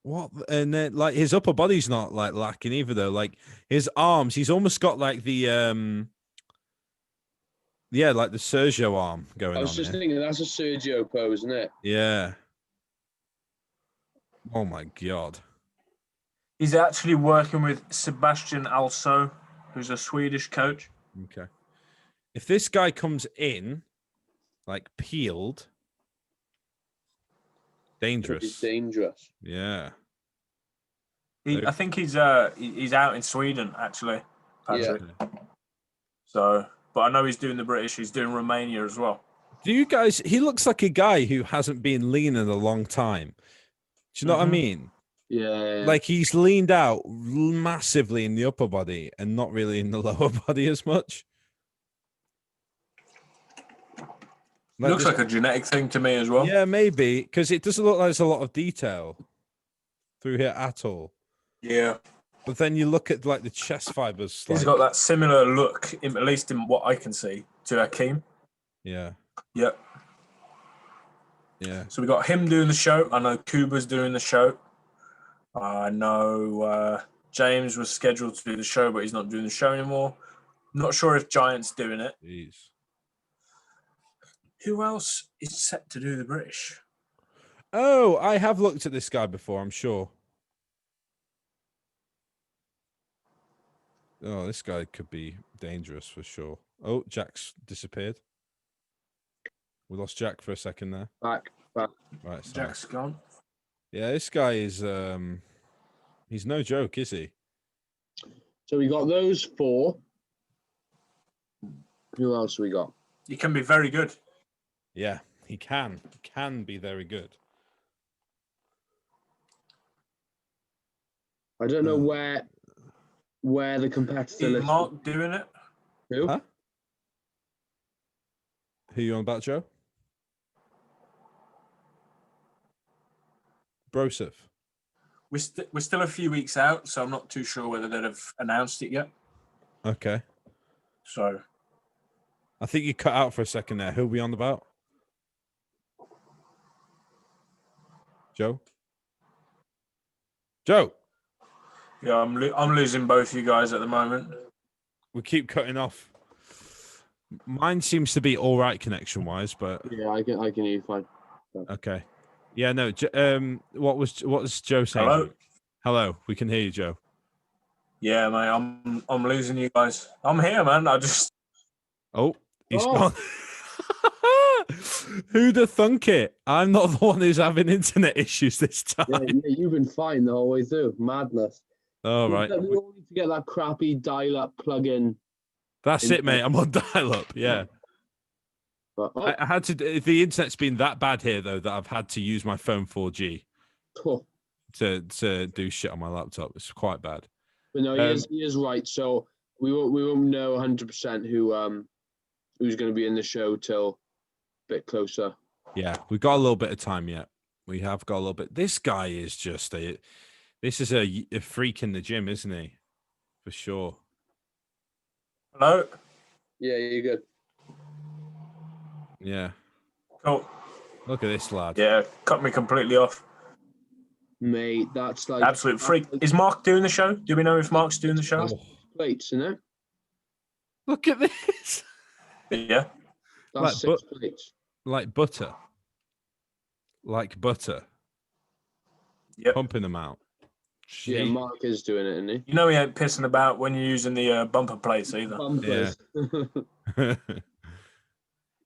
What? And then, like, his upper body's not like lacking either, though. Like his arms, he's almost got like the like the Sergio arm going on. I was just thinking that's a Sergio pose, isn't it? Yeah. Oh my God. He's actually working with Sebastian Also, who's a Swedish coach. Okay. If this guy comes in like peeled, dangerous. It's dangerous. Yeah. I think he's out in Sweden, actually, Patrick. Yeah. So, but I know he's doing the British. He's doing Romania as well. Do you guys? He looks like a guy who hasn't been lean in a long time. Do you know what I mean? Yeah. Like he's leaned out massively in the upper body and not really in the lower body as much. Looks like a genetic thing to me as well. Yeah, maybe, because it doesn't look like there's a lot of detail through here at all. Yeah. But then you look at like the chest fibers. He's got that similar look, at least in what I can see, to AKIM. Yeah. Yep. Yeah. So we got him doing the show. I know Kuba's doing the show. I know James was scheduled to do the show, but he's not doing the show anymore. Not sure if Giant's doing it. Jeez. Who else is set to do the British? Oh, I have looked at this guy before, I'm sure. Oh, this guy could be dangerous for sure. Oh, Jack's disappeared. We lost Jack for a second there. Back. Right, so. Jack's gone. Yeah, this guy is he's no joke, is he? So we got those 4. Who else we got? He can be very good. Yeah, he can. He can be very good. I don't know where the competitor Is list. Mark doing it? Who? Huh? Who you on about, Joe? Broseph. We're still a few weeks out, so I'm not too sure whether they'd have announced it yet. Okay. So I think you cut out for a second there. Who are we on about? Joe? Joe? Yeah, I'm losing both you guys at the moment. We keep cutting off. Mine seems to be all right connection-wise, but... Yeah, I can hear you fine. Okay. Yeah, no. What was Joe saying? Hello? Hello. We can hear you, Joe. Yeah, mate, I'm losing you guys. I'm here, man. Oh, he's gone. Who'd have thunk it? I'm not the one who's having internet issues this time. Yeah, you've been fine the whole way through. Madness. Oh, right. We all need to get that crappy dial-up plug-in. That's it, mate. I'm on dial-up. Yeah. But, I had to. The internet's been that bad here, though, that I've had to use my phone 4G to do shit on my laptop. It's quite bad. But no, he is right. So we won't know 100% who's going to be in the show till a bit closer. Yeah, we've got a little bit of time yet. We have got a little bit. This guy is just this is a freak in the gym, isn't he? For sure. Hello? Yeah, you're good. Yeah. Cool. Look at this lad. Yeah, cut me completely off. Mate, that's like... Absolute freak. Is Mark doing the show? Do we know if Mark's doing the show? Plates, isn't it? Look at this. Yeah. That's 6 plates. Like butter. Like butter. Yep. Pumping them out. Yeah, Mark is doing it, isn't he? You know he ain't pissing about when you're using the bumper plates either. Bumpers. Yeah.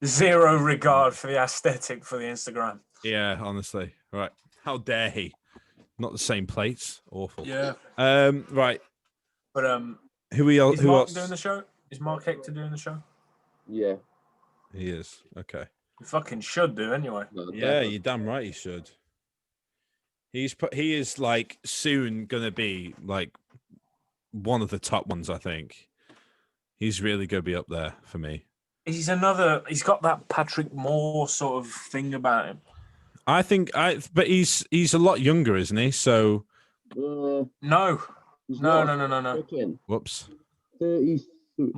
Zero regard for the aesthetic for the Instagram. Yeah, honestly. Right. How dare he? Not the same plates. Awful. Yeah. Right. But who is Mark else doing the show? Is Mark Hector doing the show? Yeah. He is. Okay. He fucking should do anyway. No, Yeah, you're damn right he should. He is like soon gonna be like one of the top ones, I think. He's really gonna be up there for me. He's got that Patrick Moore sort of thing about him. But he's a lot younger, isn't he? So No. Whoops. 33.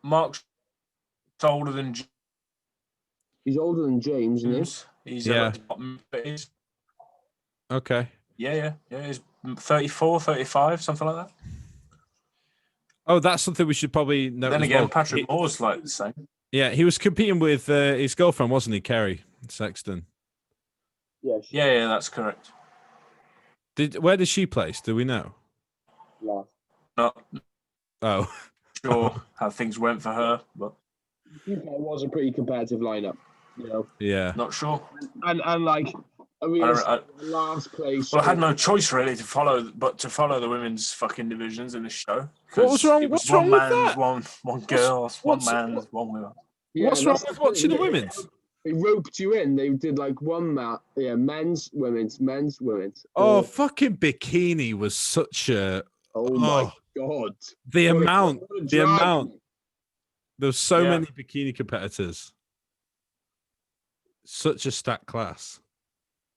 Mark's older than He's older than James, isn't he? He's Okay. Yeah. He's 34, 35, something like that. Oh, that's something we should probably know. Then again, Patrick Moore's like the same. Yeah, he was competing with his girlfriend, wasn't he, Kerry Sexton? Yes. Yeah, that's correct. Where did she place? Do we know? Last. Not Oh. sure how things went for her, but it was a pretty competitive lineup, you know. Yeah. not sure. And like, I mean, last place. Well, I had no choice really to follow the women's fucking divisions in the show. What was wrong? What's wrong with that? One girl, one man, one woman. Yeah, what's wrong with watching the women's? They roped you in. They did like one mat. Yeah, men's, women's. Oh, fucking bikini was such a. Oh my god! The amount. There's so many bikini competitors. Such a stacked class.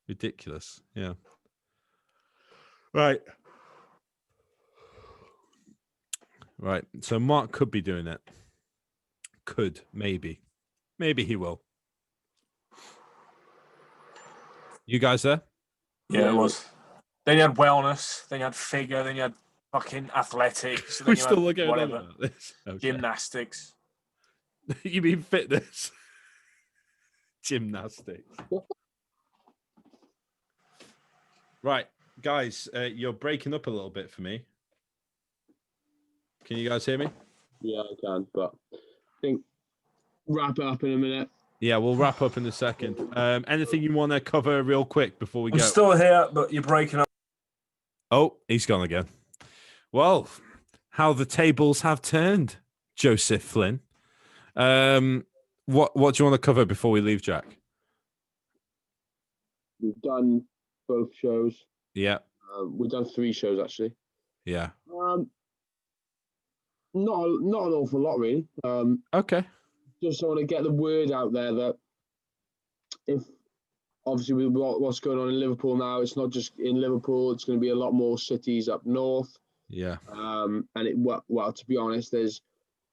Ridiculous. Yeah. Right. So Mark could be doing it. Could, maybe. Maybe he will. You guys there? Yeah, it was. Then you had wellness, then you had figure, then you had fucking athletics. We're still looking at this. Okay. Gymnastics. You mean fitness? Gymnastics. Right, guys, you're breaking up a little bit for me. Can you guys hear me? Yeah, I can, but I think wrap it up in a minute. Yeah, we'll wrap up in a second. Anything you want to cover real quick before we go? I'm still here, but you're breaking up. Oh, he's gone again. Well, how the tables have turned, Joseph Flynn. What do you want to cover before we leave, Jack? We've done both shows. Yeah. We've done 3 shows actually. Yeah. Not an awful lot really. Okay. Just want to get the word out there that if obviously with what's going on in Liverpool now, it's not just in Liverpool. It's going to be a lot more cities up north. Yeah. And to be honest, there's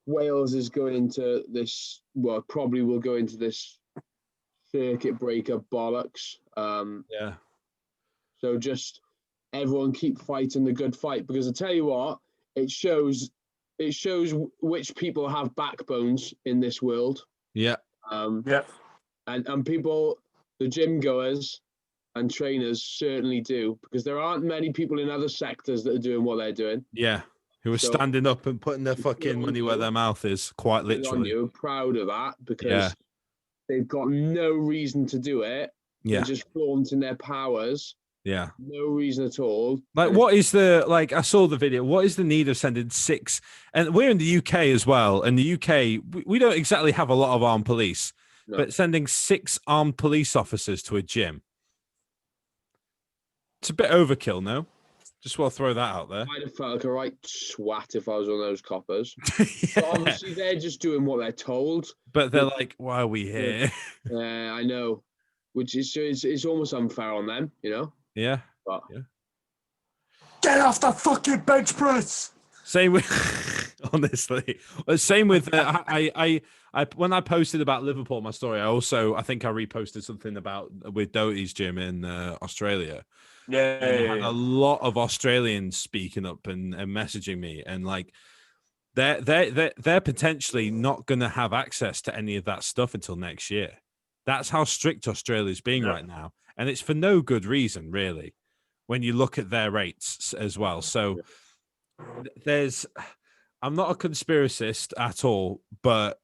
Wales is going into this. Well, probably will go into this circuit breaker bollocks. Yeah. So just everyone keep fighting the good fight, because I tell you what, it shows which people have backbones in this world. Yeah. And people, the gym goers and trainers certainly do, because there aren't many people in other sectors that are doing what they're doing. Yeah. Who are standing up and putting their fucking money where their mouth is, quite literally. You're proud of that, because they've got no reason to do it. Yeah. They're just flaunting their powers. Yeah. No reason at all. Like, what is I saw the video. What is the need of sending 6? And we're in the UK as well. In the UK, we don't exactly have a lot of armed police, but sending 6 armed police officers to a gym. It's a bit overkill, no? Just want to throw that out there. I'd have felt like a right swat if I was one of those coppers. But obviously, they're just doing what they're told. But they're like, why are we here? Yeah, I know. Which is it's almost unfair on them, you know? Yeah. But, get off the fucking bench press. Same with, honestly, same with, I when I posted about Liverpool, my story, I think I reposted something with Doty's gym in Australia. Yeah. And had a lot of Australians speaking up and messaging me, and like, they're potentially not going to have access to any of that stuff until next year. That's how strict Australia's being right now, and it's for no good reason, really, when you look at their rates as well. So I'm not a conspiracist at all, but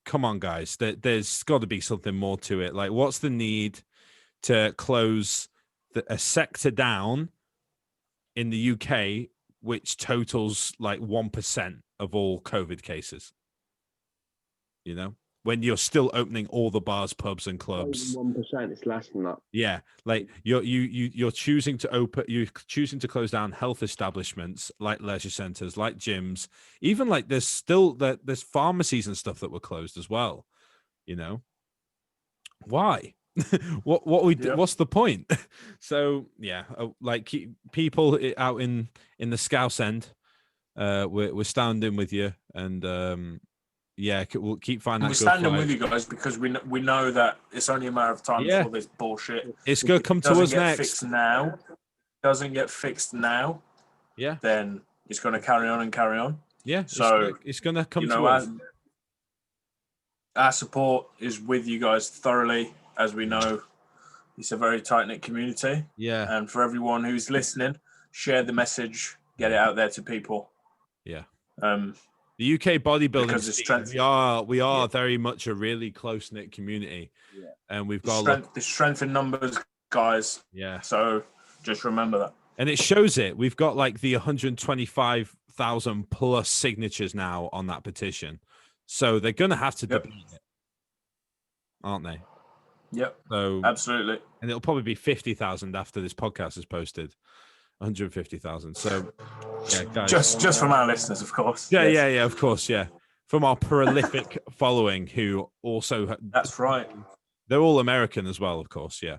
come on, guys, there's got to be something more to it. Like, what's the need to close a sector down in the UK, which totals like 1% of all COVID cases? You know, when you're still opening all the bars, pubs, and clubs. 1%, it's less than that. Yeah, like you're choosing to close down health establishments like leisure centers, like gyms, even like there's pharmacies and stuff that were closed as well. You know, why? What's the point? So yeah, like people out in the Scouse end, we're standing with you, and yeah, we'll keep finding. We're standing with you guys because we know that it's only a matter of time before this bullshit. It's gonna come to us next. Fixed now, doesn't get fixed now. Yeah. Then it's going to carry on and carry on. Yeah. So it's going to come to us. Our support is with you guys thoroughly, as we know. It's a very tight-knit community. Yeah. And for everyone who's listening, share the message, get it out there to people. Yeah. The UK bodybuilding scene, we are very much a really close-knit community. Yeah. And we've got the strength in numbers, guys. Yeah. So just remember that. And it shows it. We've got like the 125,000 plus signatures now on that petition. So they're going to have to debate it, aren't they? Yep. So absolutely. And it'll probably be 50,000 after this podcast is posted. 150,000. So yeah, guys. Just from our listeners, of course. Yeah, yeah, of course, yeah. From our prolific following, who also that's right. They're all American as well, of course. Yeah.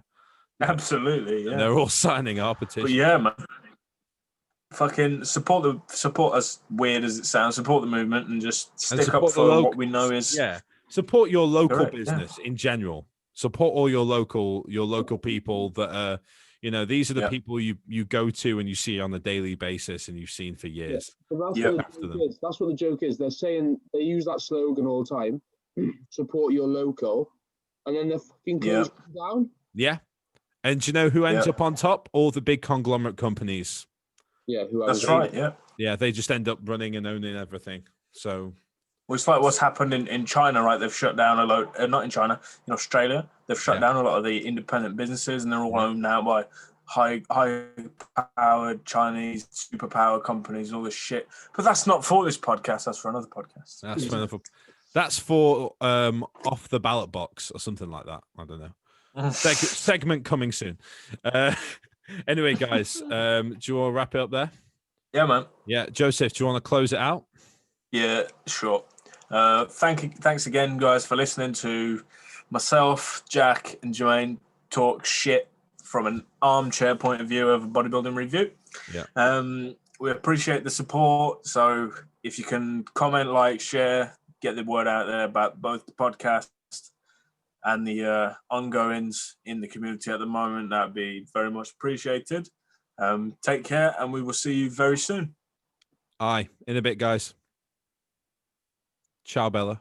Absolutely. Yeah. And they're all signing our petition. But yeah, man. Fucking support us. Weird as it sounds, support the movement and just stick up for what we know is. Yeah. Support your local business in general. Support all your local people that are. You know, these are the people you go to and you see on a daily basis and you've seen for years. Yeah. That's what the joke is. They're saying, they use that slogan all the time, support your local, and then they're fucking closing down. Yeah. And do you know who ends up on top? All the big conglomerate companies. Yeah. That's right, yeah. Yeah, they just end up running and owning everything. So... Well, it's like what's happened in China, right? They've shut down a lot, not in China, in Australia. They've shut down a lot of the independent businesses and they're all owned now by high-powered Chinese superpower companies and all this shit. But that's not for this podcast. That's for another podcast. That's for off the ballot box or something like that. I don't know. Segment coming soon. Anyway, guys, do you want to wrap it up there? Yeah, man. Yeah, Joseph, do you want to close it out? Yeah, sure. Thanks again, guys, for listening to myself, Jack, and Joanne talk shit from an armchair point of view of a bodybuilding review. Yeah. We appreciate the support. So if you can comment, like, share, get the word out there about both the podcast and the ongoings in the community at the moment, that would be very much appreciated. Take care, and we will see you very soon. Aye, in a bit, guys. Ciao, Bella.